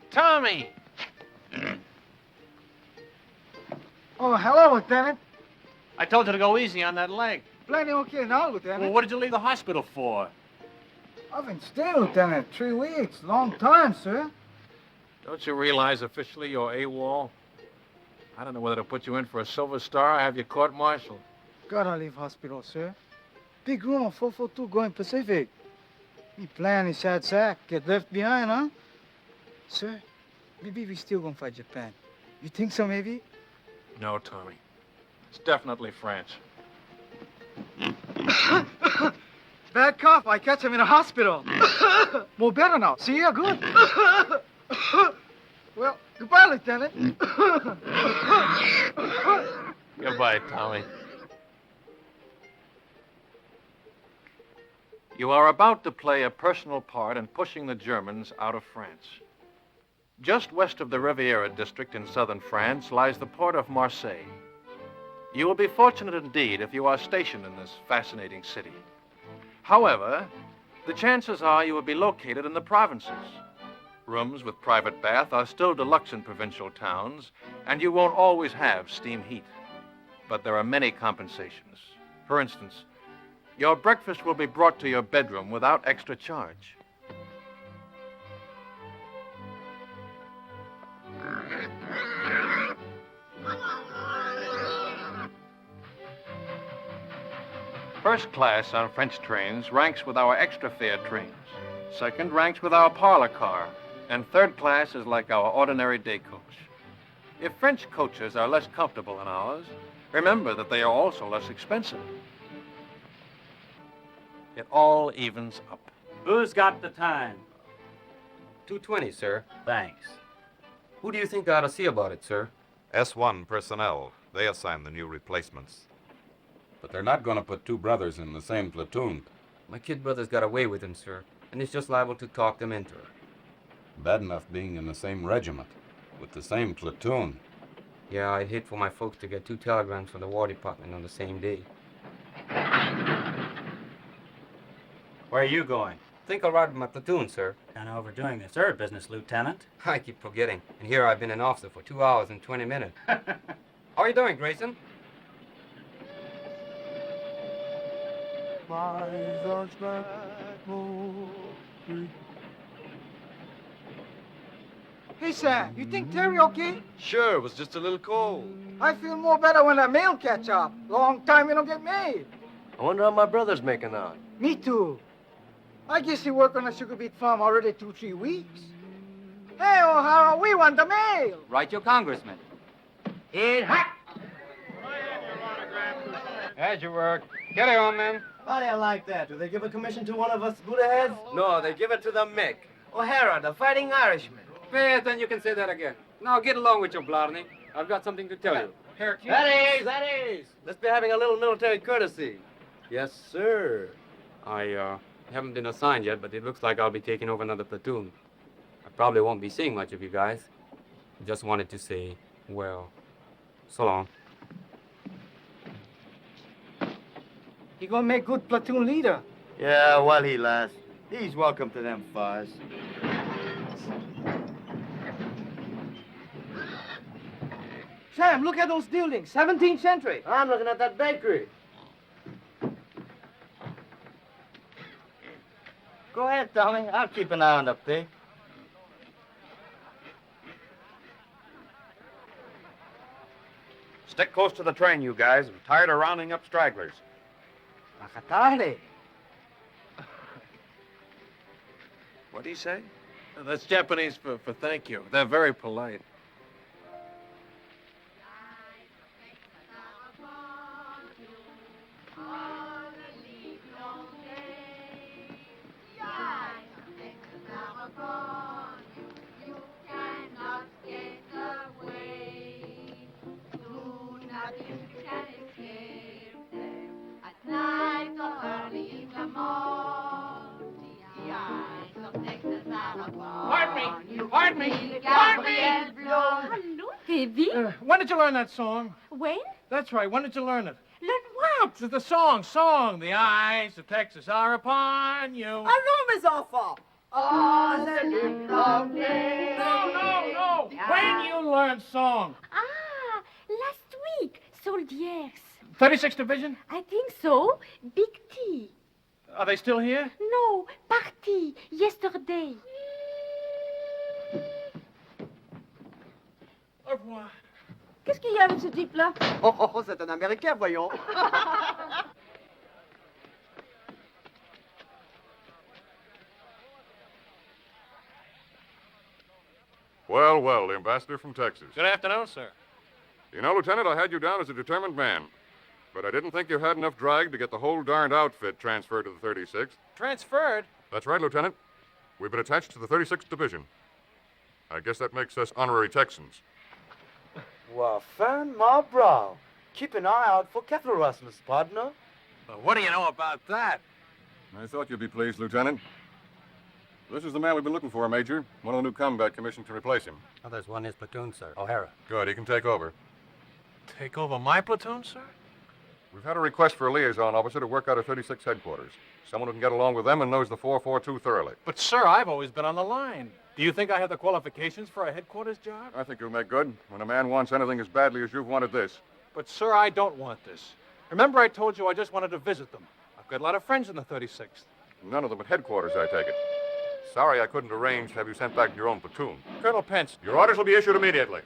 Tommy! Oh, hello, Lieutenant. I told you to go easy on that leg. Plenty okay now, Lieutenant. Well, what did you leave the hospital for? I've been staying, Lieutenant. 3 weeks. Long time, sir. Don't you realize officially you're AWOL? I don't know whether to put you in for a Silver Star or have you court-martialed. Gotta leave hospital, sir. Big room on 442 going Pacific. Me plan is sad sack. Get left behind, huh? Sir, maybe we still gonna fight Japan. You think so, maybe? No, Tommy. It's definitely France. Bad cough. I catch him in a hospital. More better now. See ya, good. Well, goodbye, Lieutenant. Goodbye, Tommy. You are about to play a personal part in pushing the Germans out of France. Just west of the Riviera district in southern France lies the port of Marseille. You will be fortunate indeed if you are stationed in this fascinating city. However, the chances are you will be located in the provinces. Rooms with private bath are still deluxe in provincial towns, and you won't always have steam heat. But there are many compensations. For instance, your breakfast will be brought to your bedroom without extra charge. First class on French trains ranks with our extra fare trains. Second ranks with our parlor car. And third class is like our ordinary day coach. If French coaches are less comfortable than ours, remember that they are also less expensive. It all evens up. Who's got the time? 2:20, sir. Thanks. Who do you think ought to see about it, sir? S1 personnel. They assign the new replacements. But they're not going to put two brothers in the same platoon. My kid brother's got away with him, sir, and he's just liable to talk them into it. Bad enough being in the same regiment, with the same platoon. Yeah, I'd hate for my folks to get 2 telegrams from the War Department on the same day. Where are you going? Think I'll ride with my platoon, sir. Kind of overdoing the third business, Lieutenant. I keep forgetting. And here I've been an officer for 2 hours and 20 minutes. How are you doing, Grayson? Hey, Sam, you think Terry okay? Sure, it was just a little cold. I feel more better when that mail catch up. Long time you don't get mail. I wonder how my brother's making out. Me too. I guess he worked on a sugar beet farm already 2-3 weeks. Hey, O'Hara, we want the mail. Write your congressman. Hey, hack! As you work. Get it on, men. How do you like that? Do they give a commission to one of us Buddha heads? No, they give it to the Mick. O'Hara, the fighting Irishman. Fair, then you can say that again. Now get along with you, Blarney. I've got something to tell you. Here, that is. Let's be having a little military courtesy. Yes, sir. I haven't been assigned yet, but it looks like I'll be taking over another platoon. I probably won't be seeing much of you guys. Just wanted to say, well, so long. He gonna make good platoon leader. Yeah, while he lasts. He's welcome to them fires. Sam, look at those buildings. 17th century. I'm looking at that bakery. Go ahead, Tommy. I'll keep an eye on the pig. Stick close to the train, you guys. I'm tired of rounding up stragglers. Macatale. What'd he say? That's Japanese for thank you. They're very polite. Pardon me! Hello, baby. When did you learn that song? When? That's right. When did you learn it? Learn what? The song. The eyes of Texas are upon you. Allons, mes enfants. Oh, the long day. No. When you learned song? Ah, last week, soldiers. 36th Division? I think so. Big T. Are they still here? No, party, yesterday. Au revoir. Qu'est-ce qu'il y a avec ce type-là? Oh, c'est un Américain, voyons. Well, the ambassador from Texas. Good afternoon, sir. You know, Lieutenant, I had you down as a determined man. But I didn't think you had enough drag to get the whole darned outfit transferred to the 36th. Transferred? That's right, Lieutenant. We've been attached to the 36th Division. I guess that makes us honorary Texans. Well, fan my brow. Keep an eye out for cattle rustlers, partner. Well, what do you know about that? I thought you'd be pleased, Lieutenant. This is the man we've been looking for, Major. One of the new combat commission to replace him. Oh, there's one in his platoon, sir. O'Hara. Good, he can take over. Take over my platoon, sir? We've had a request for a liaison officer to work out of 36 headquarters. Someone who can get along with them and knows the 442 thoroughly. But, sir, I've always been on the line. Do you think I have the qualifications for a headquarters job? I think you'll make good when a man wants anything as badly as you've wanted this. But, sir, I don't want this. Remember I told you I just wanted to visit them. I've got a lot of friends in the 36th. None of them at headquarters, I take it. Sorry I couldn't arrange to have you sent back to your own platoon. Colonel Pence. Your orders will be issued immediately.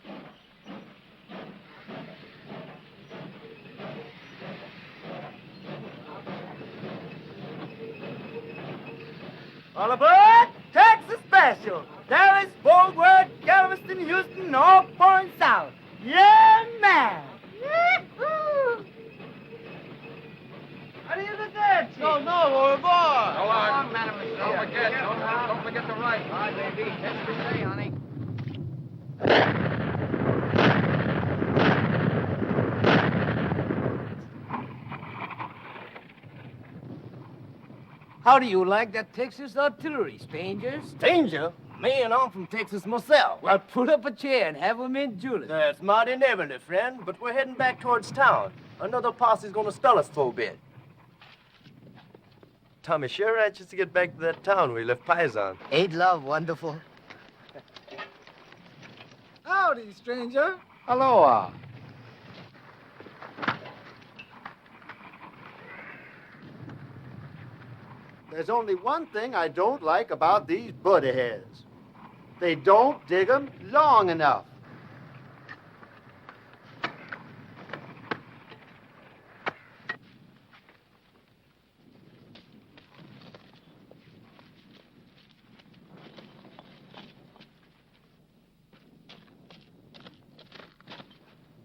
All aboard! Texas Special! Dallas, Fort Worth, Galveston, Houston, all points south. Yeah, man! Yahoo! How do you get there, Chief? No, over board. Go on, Madam. Don't forget the right. All right, baby. Catch me say, honey. How do you like that Texas artillery, stranger? Stranger? Man, I'm from Texas myself. Well, put up a chair and have 'em in Julius. That's mighty neighborly, friend, but we're heading back towards town. Another posse's gonna stall us for a bit. Tommy sure anxious to get back to that town we left Paisan. Ain't love wonderful? Howdy, stranger. Aloha. There's only one thing I don't like about these buddy heads. They don't dig 'em long enough.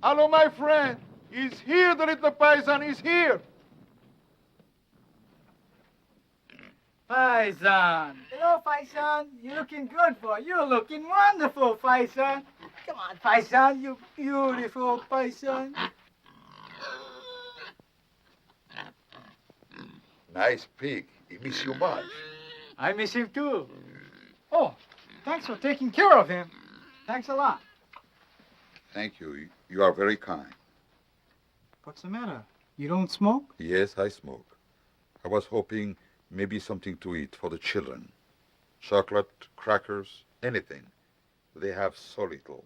Hello, my friend. He's here, the little paisan. He's here. Paisan. Hello, Paisan. You're looking good, boy. You're looking wonderful, Paisan. Come on, Paisan. You beautiful Paisan. Nice pig. He miss you much. I miss him, too. Oh, thanks for taking care of him. Thanks a lot. Thank you. You are very kind. What's the matter? You don't smoke? Yes, I smoke. I was hoping maybe something to eat for the children. Chocolate, crackers, anything. They have so little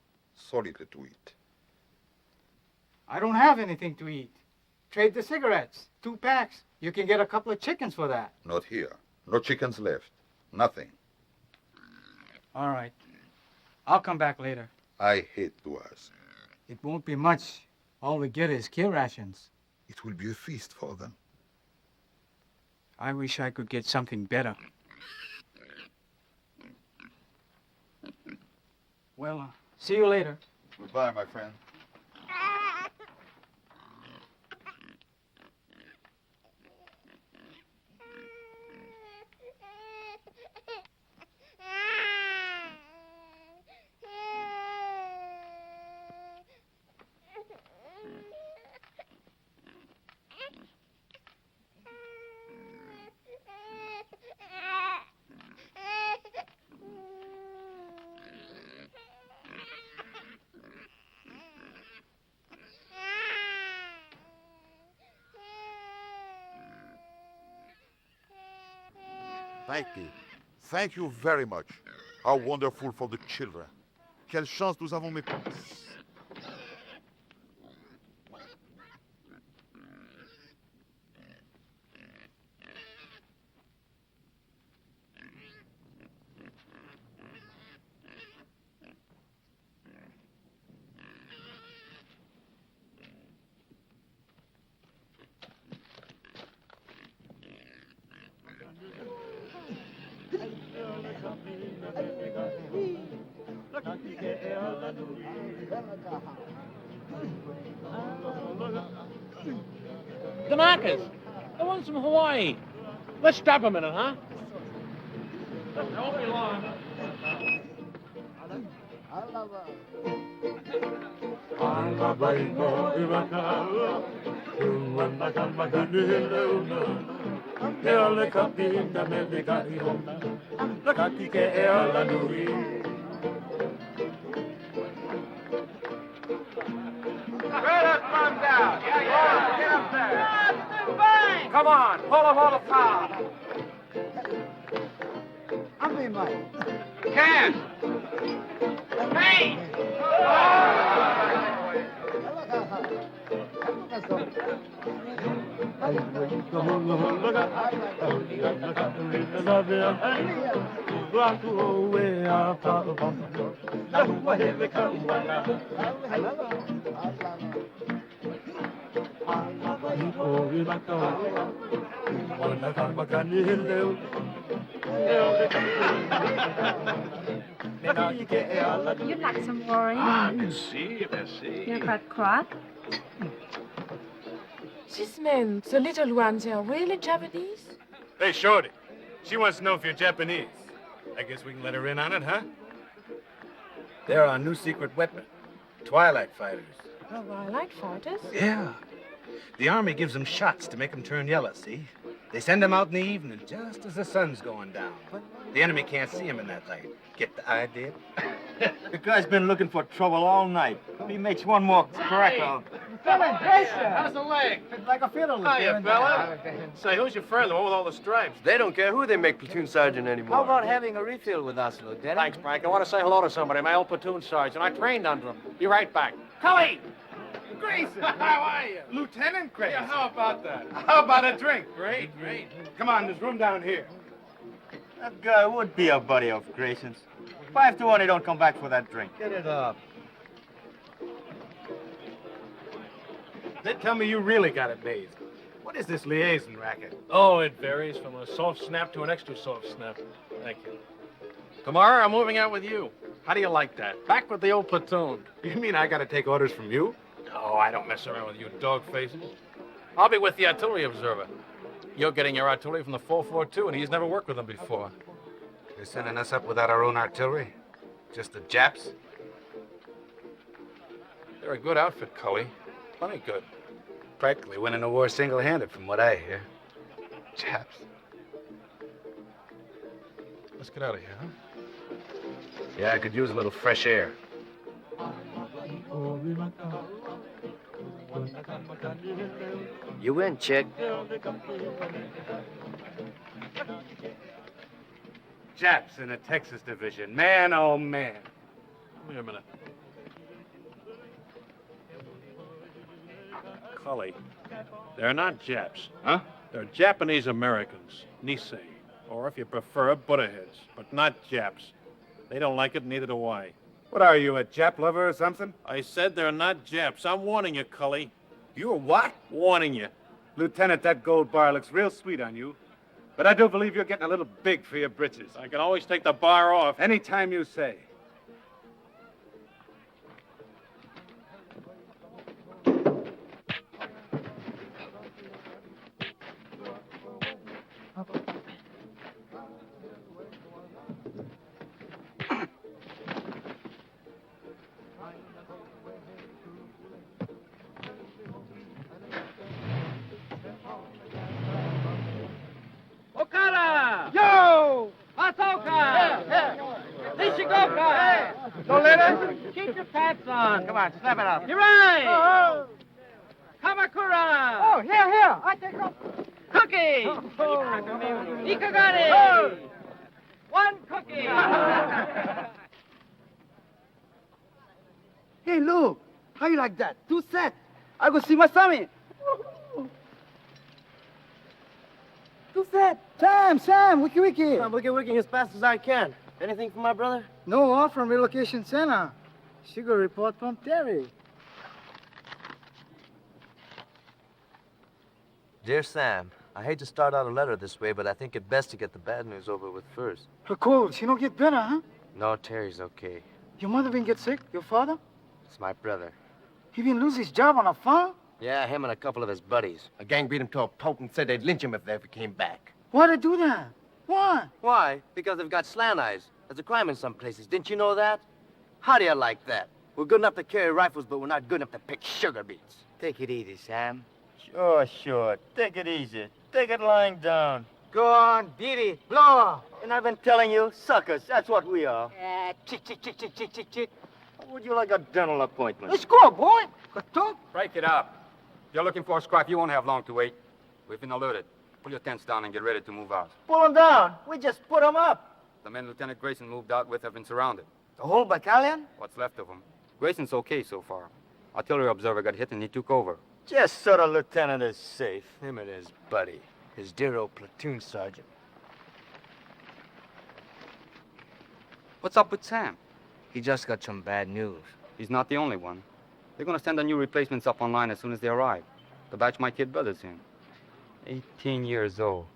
to eat. I don't have anything to eat. Trade the cigarettes. 2 packs. You can get a couple of chickens for that. Not here. No chickens left. Nothing. All right. I'll come back later. I hate to ask. It won't be much. All we get is kill rations. It will be a feast for them. I wish I could get something better. Well, see you later. Goodbye, my friend. Thank you. Thank you very much. How wonderful for the children. Quelle chance nous avons, mes... The Marcus, the ones from Hawaii. Let's stop a minute, huh? Don't be long. Come on, pull him all apart. I'm in mine. Can. Hey! You'd like some wine? Merci, merci. You're quite cross. These men, the little ones, are really Japanese? Hey, Shorty. She wants to know if you're Japanese. I guess we can let her in on it, huh? They're our new secret weapon. Twilight fighters. Oh, I like fighters. Yeah. The Army gives them shots to make them turn yellow, see? They send them out in the evening, just as the sun's going down. The enemy can't see them in that light. Get the idea? The guy's been looking for trouble all night. If he makes one more crack, I'll... Fella, Grayson! How's the leg? Fit like a fiddle. Hiya, fella. Say, who's your friend, the one with all the stripes? They don't care who they make platoon sergeant anymore. How about having a refill with us, Lieutenant? Thanks, Frank. I want to say hello to somebody, my old platoon sergeant. I trained under him. Be right back. Cully! Grayson! How are you? Lieutenant Grayson. Yeah, how about that? How about a drink? Great. Come on, there's room down here. That guy would be a buddy of Grayson's. 5 to 1, he don't come back for that drink. Get it up. They tell me you really got it made. What is this liaison racket? Oh, it varies from a soft snap to an extra soft snap. Thank you. Tomorrow, I'm moving out with you. How do you like that? Back with the old platoon. You mean I gotta take orders from you? Oh, I don't mess around with you dog faces. I'll be with the artillery observer. You're getting your artillery from the 442, and he's never worked with them before. You're sending us up without our own artillery? Just the Japs? They're a good outfit, Cully. Plenty good. Practically winning the war single-handed, from what I hear. Japs. Let's get out of here, huh? Yeah, I could use a little fresh air. You win, chick. Japs in the Texas Division. Man, oh, man. Wait a minute. Cully, they're not Japs. Huh? They're Japanese Americans, Nisei, or if you prefer, Buddha heads, but not Japs. They don't like it, neither do I. What are you, a Jap lover or something? I said they're not Japs. I'm warning you, Cully. You're what? Warning you. Lieutenant, that gold bar looks real sweet on you. But I do believe you're getting a little big for your britches. I can always take the bar off. Anytime you say. Okada! Yo! Masoka! Nishigoka! Doleta? Keep your pants on. Come on, snap it up. Hirai! Oh, Kamakura! oh, here. I take off. Cookie! Ikagari! Oh. One cookie! Hey, Lou, how you like that? 2 sets. I go see my Sammy. 2 sets. Sam, wiki. I'm wiki as fast as I can. Anything for my brother? No, all from relocation center. She got a report from Terry. Dear Sam, I hate to start out a letter this way, but I think it best to get the bad news over with first. Her cold, she don't get better, huh? No, Terry's okay. Your mother been get sick? Your father? It's my brother. He been lose his job on a farm? Yeah, him and a couple of his buddies. A gang beat him to a pulp and said they'd lynch him if they ever came back. Why'd they do that? Why? Why? Because they've got slant eyes. There's a crime in some places. Didn't you know that? How do you like that? We're good enough to carry rifles, but we're not good enough to pick sugar beets. Take it easy, Sam. Sure. Take it easy. Take it lying down. Go on, beat it. Blow. And I've been telling you, suckers, that's what we are. Chick. Would you like a dental appointment? Let's go, boy. Talk. Break it up. If you're looking for a scrap, you won't have long to wait. We've been alerted. Pull your tents down and get ready to move out. Pull them down. We just put them up. The men Lieutenant Grayson moved out with have been surrounded. The whole battalion? What's left of them. Grayson's okay so far. Artillery observer got hit and he took over. Just so the lieutenant is safe. Him and his buddy, his dear old platoon sergeant. What's up with Sam? He just got some bad news. He's not the only one. They're gonna send the new replacements up online as soon as they arrive. The batch my kid brother's in. 18 years old.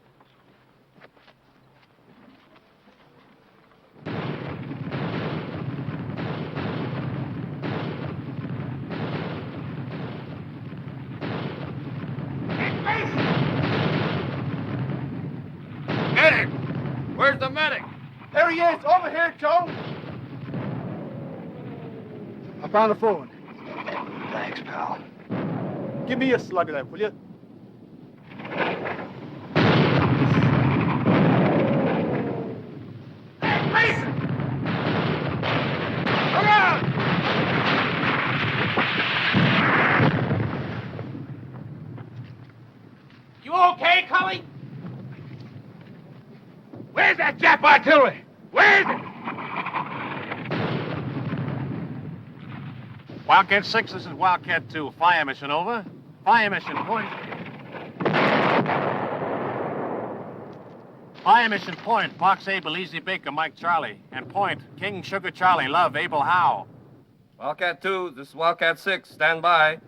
Medic! Where's the medic? There he is. Over here, Joe. I found the phone. Thanks, pal. Give me a slug of that, will you? You okay, Cully? Where's that Jap artillery? Where is it? Wildcat 6, this is Wildcat 2. Fire mission over. Fire mission point. Fire mission point. Box Abel, Easy Baker, Mike Charlie. And point, King Sugar Charlie, Love, Abel Howe. Wildcat 2, this is Wildcat 6. Stand by.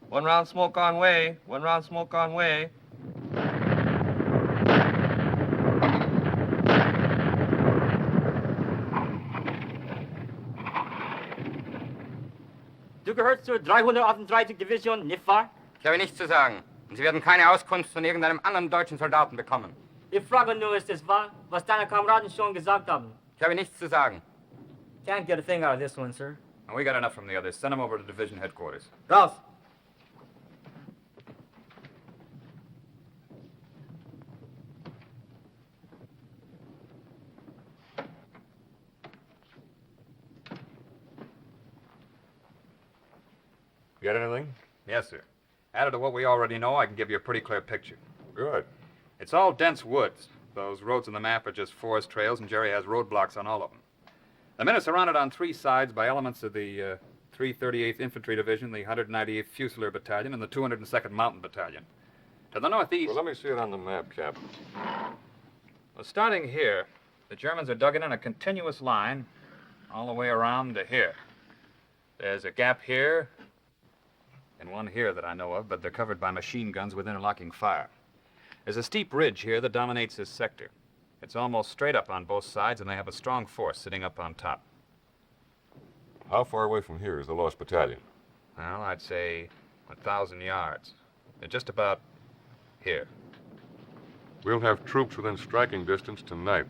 1 round smoke on way. 1 round smoke on way. Du gehörst zur 338. Division, nicht wahr? Ich habe nichts zu sagen. Und Sie werden keine Auskunft von irgendeinem anderen deutschen Soldaten bekommen. Ich frage nur, ist es wahr, was deine Kameraden schon gesagt haben? Ich habe nichts zu sagen. Can't get a thing out of this one, sir. And we got enough from the others. Send them over to division headquarters. Raus! Get anything? Yes, sir. Added to what we already know, I can give you a pretty clear picture. Good. It's all dense woods. Those roads on the map are just forest trails, and Jerry has roadblocks on all of them. The men are surrounded on three sides by elements of the 338th Infantry Division, the 198th Fusilier Battalion, and the 202nd Mountain Battalion. To the northeast... Well, let me see it on the map, Captain. Well, starting here, the Germans are dug in a continuous line all the way around to here. There's a gap here and one here that I know of, but they're covered by machine guns with interlocking fire. There's a steep ridge here that dominates this sector. It's almost straight up on both sides, and they have a strong force sitting up on top. How far away from here is the lost battalion? Well, I'd say 1,000 yards. They're just about here. We'll have troops within striking distance tonight.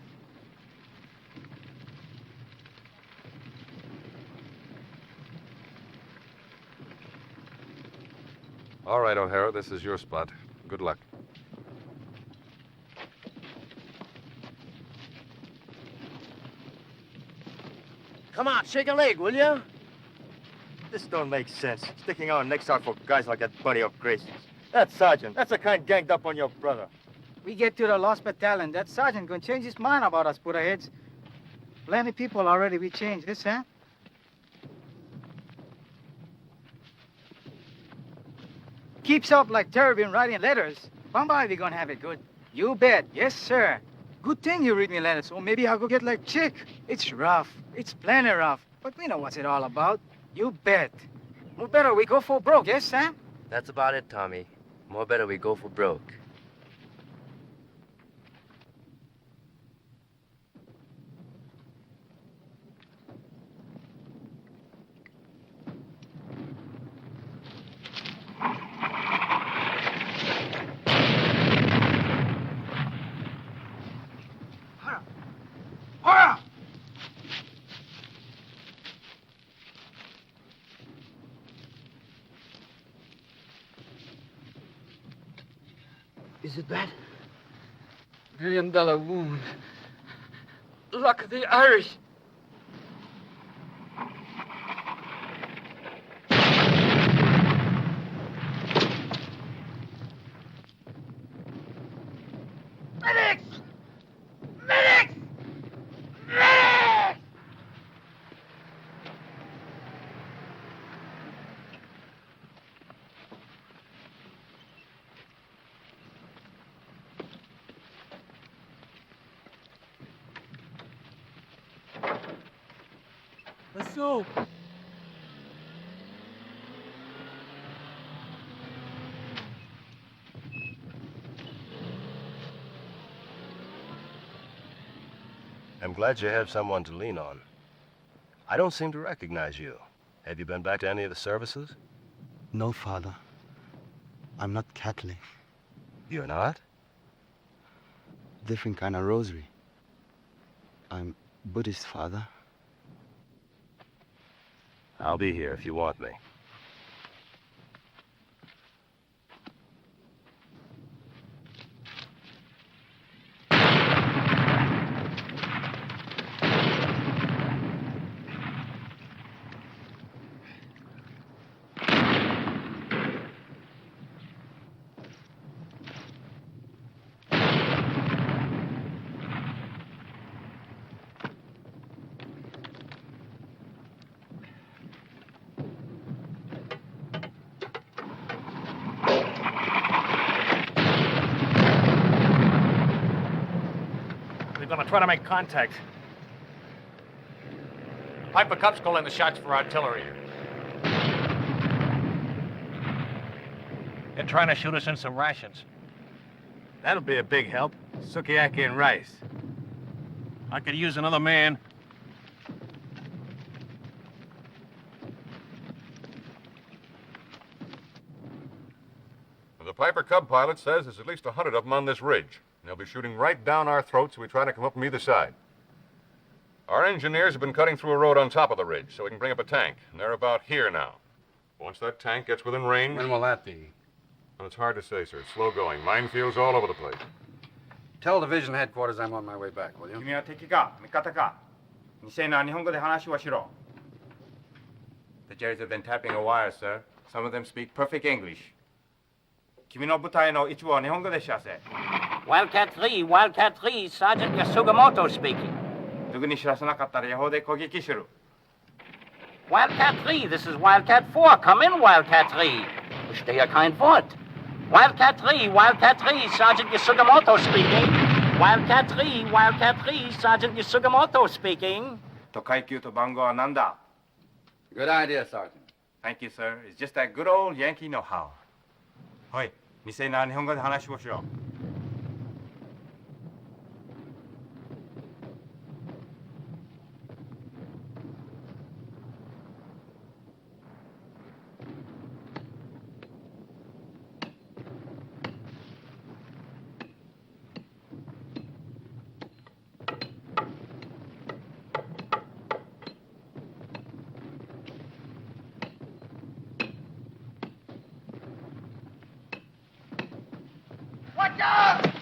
All right, O'Hara, this is your spot. Good luck. Come on, shake a leg, will you? This don't make sense. Sticking our necks out for guys like that buddy of Grayson's. That sergeant, that's the kind ganged up on your brother. We get to the lost battalion, that sergeant gonna change his mind about us, Buddha-heads. Plenty people already we changed this, huh? Keeps up like Terry been writing letters. Bombay, we gonna have it good. You bet, yes, sir. Good thing you read me letters, or maybe I'll go get like Chick. It's rough. It's plenty rough. But we know what's it all about. You bet. More better we go for broke, yes, Sam? That's about it, Tommy. More better we go for broke. Is it bad? $1 million wound. Luck of the Irish. Medics! Medics! Medics! Let's go. I'm glad you have someone to lean on. I don't seem to recognize you. Have you been back to any of the services? No, Father. I'm not Catholic. You're not? Different kind of rosary. I'm Buddhist, Father. I'll be here if you want me. They're gonna try to make contact. Piper Cup's calling the shots for artillery. They're trying to shoot us in some rations. That'll be a big help. Sukiyaki and rice. I could use another man. Piper Cub pilot says there's at least 100 of them on this ridge. And they'll be shooting right down our throats if we try to come up from either side. Our engineers have been cutting through a road on top of the ridge so we can bring up a tank. And they're about here now. Once that tank gets within range... When will that be? Well, it's hard to say, sir. It's slow going. Minefields all over the place. Tell division headquarters I'm on my way back, will you? 君は敵か味方かNiseiな日本語で話をしろ The Jerrys have been tapping a wire, sir. Some of them speak perfect English. 君の部隊の一部は日本語で知らせ Wildcat 3, Wildcat 3, Sergeant Yasugamoto speaking. すぐに知らせなかったら野砲で攻撃する Wildcat 3, this is Wildcat 4. Come in, Wildcat 3. Stehe kein Wort. Wildcat 3, Wildcat 3, Sergeant Yasugamoto speaking. Wildcat 3, Wildcat 3, Sergeant Yasugamoto speaking. と階級と番号は何だ Good idea, Sergeant. Thank you, sir. It's just that good old Yankee know-how. はい、Niseiな日本語で話をしろ Watch out!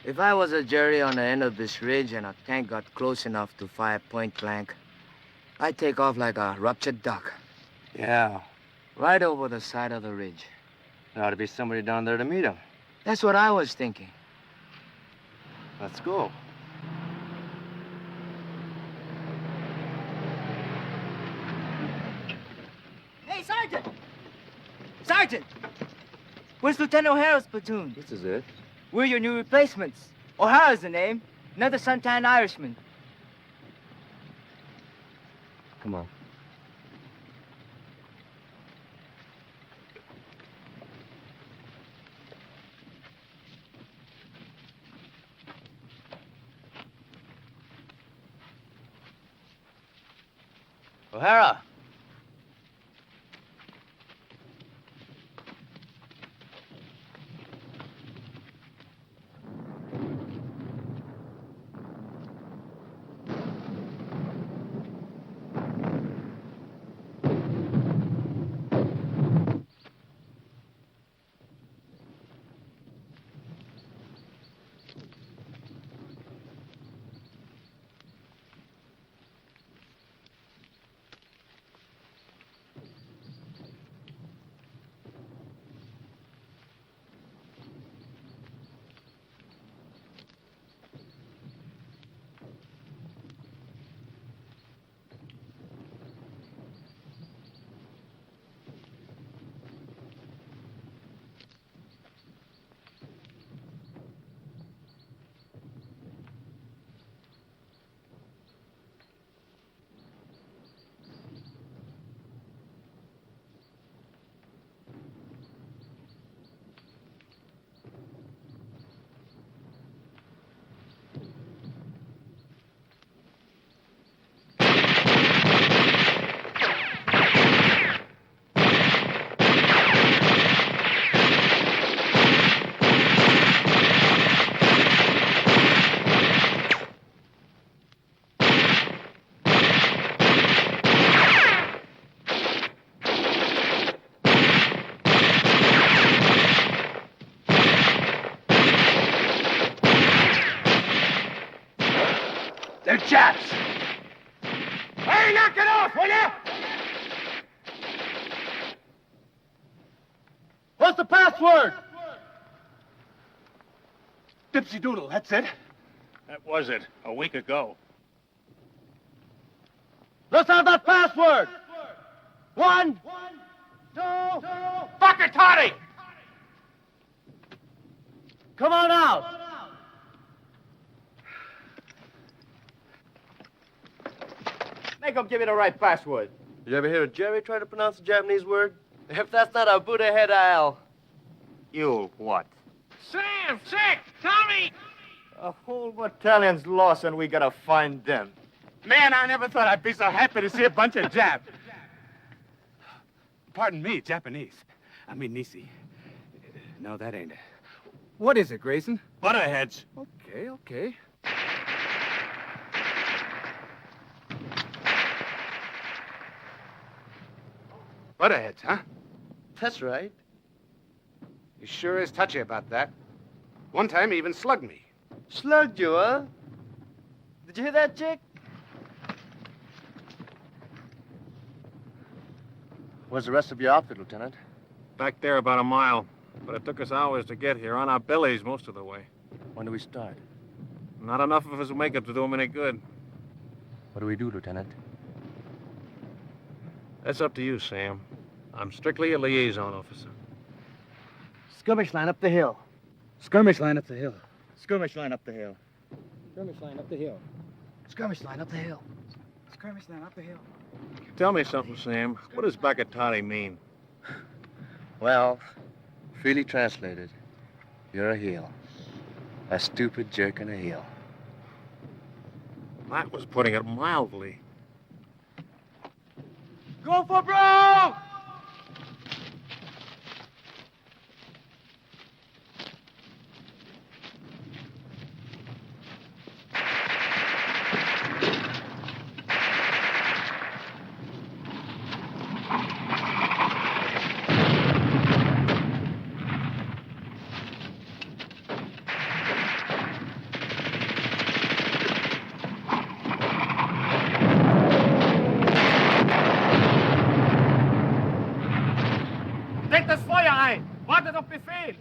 If I was a Jerry on the end of this ridge and a tank got close enough to fire point blank, I'd take off like a ruptured duck. Yeah, Right over the side of the ridge. there ought to be somebody down there to meet him. That's what I was thinking. Let's go. Hey, Sergeant! Sergeant! Where's Lieutenant O'Hara's platoon? This is it. We're your new replacements. O'Hara's the name. Another Suntan Irishman. Come on. O'Hara! They're Japs! Hey, knock it off, will ya? What's the password? Dipsy Doodle, that's it. That was it, a week ago. Let's have that password. 1, 2, Fucker Toddy! Come on out. Make him give you the right password. You ever hear Jerry try to pronounce a Japanese word? If that's not a Buddha head, I'll... You what? Sam, sick, Tommy! A whole battalion's lost and we gotta find them. Man, I never thought I'd be so happy to see a bunch of Japs. Pardon me, Japanese. I mean Nisei. No, that ain't it. What is it, Grayson? Butterheads. Okay, okay. Butterheads, huh? That's right. He sure is touchy about that. One time he even slugged me. Slugged you, huh? Did you hear that, Chick? Where's the rest of your outfit, Lieutenant? Back there about a mile. But it took us hours to get here, on our bellies most of the way. When do we start? Not enough of us will make it to do them any good. What do we do, Lieutenant? That's up to you, Sam. I'm strictly a liaison officer. Skirmish line up the hill. Skirmish line up the hill. Skirmish line up the hill. Skirmish line up the hill. Skirmish line up the hill. Skirmish line up the hill. Tell me something, Sam. What does Bakatati mean? Well, freely translated, you're a heel. A stupid jerk and a heel. That was putting it mildly. Go for broke! Denkt das Feuer ein! Wartet auf Befehl!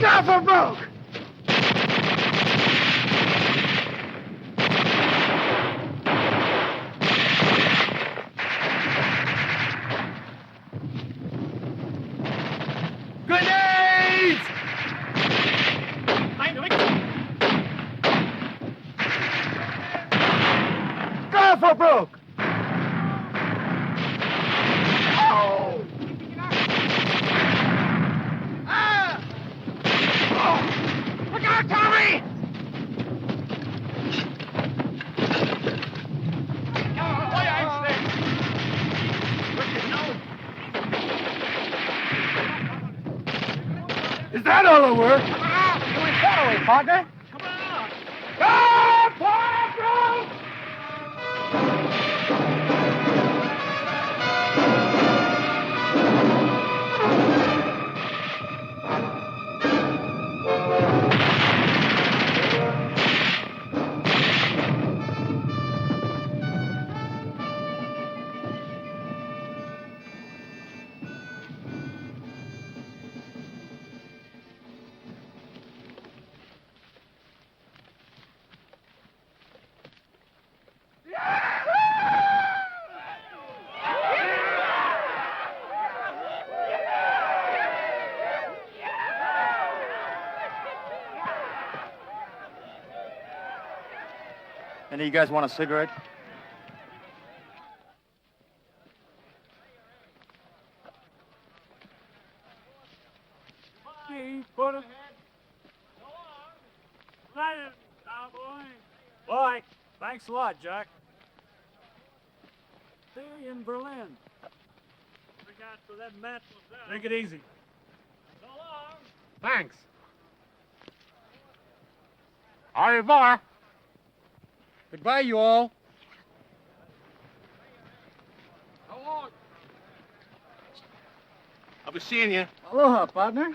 Go for broke! Grenades! Go for broke! Look out, Tommy! Is that all the work? Do it that way, partner. Come on! Go, Any of you guys want a cigarette? Put ahead. Go on. Right, cowboy. Boy, thanks a lot, Jack. Stay in Berlin. Forgot for that match was down. Take it easy. So long. Thanks. Au revoir. Goodbye, you all. So long. I'll be seeing you. Aloha, partner.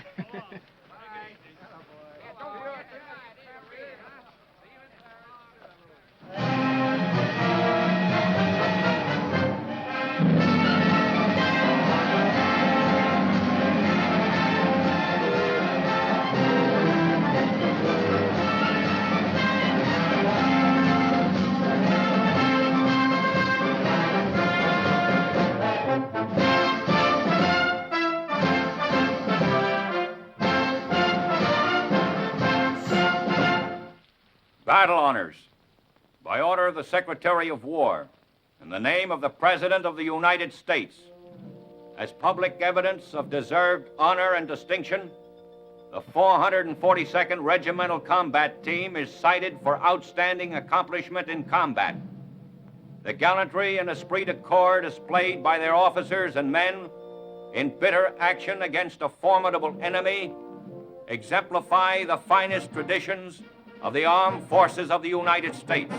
Battle honors. By order of the Secretary of War, in the name of the President of the United States, as public evidence of deserved honor and distinction, the 442nd Regimental Combat Team is cited for outstanding accomplishment in combat. The gallantry and esprit de corps displayed by their officers and men in bitter action against a formidable enemy exemplify the finest traditions of the armed forces of the United States.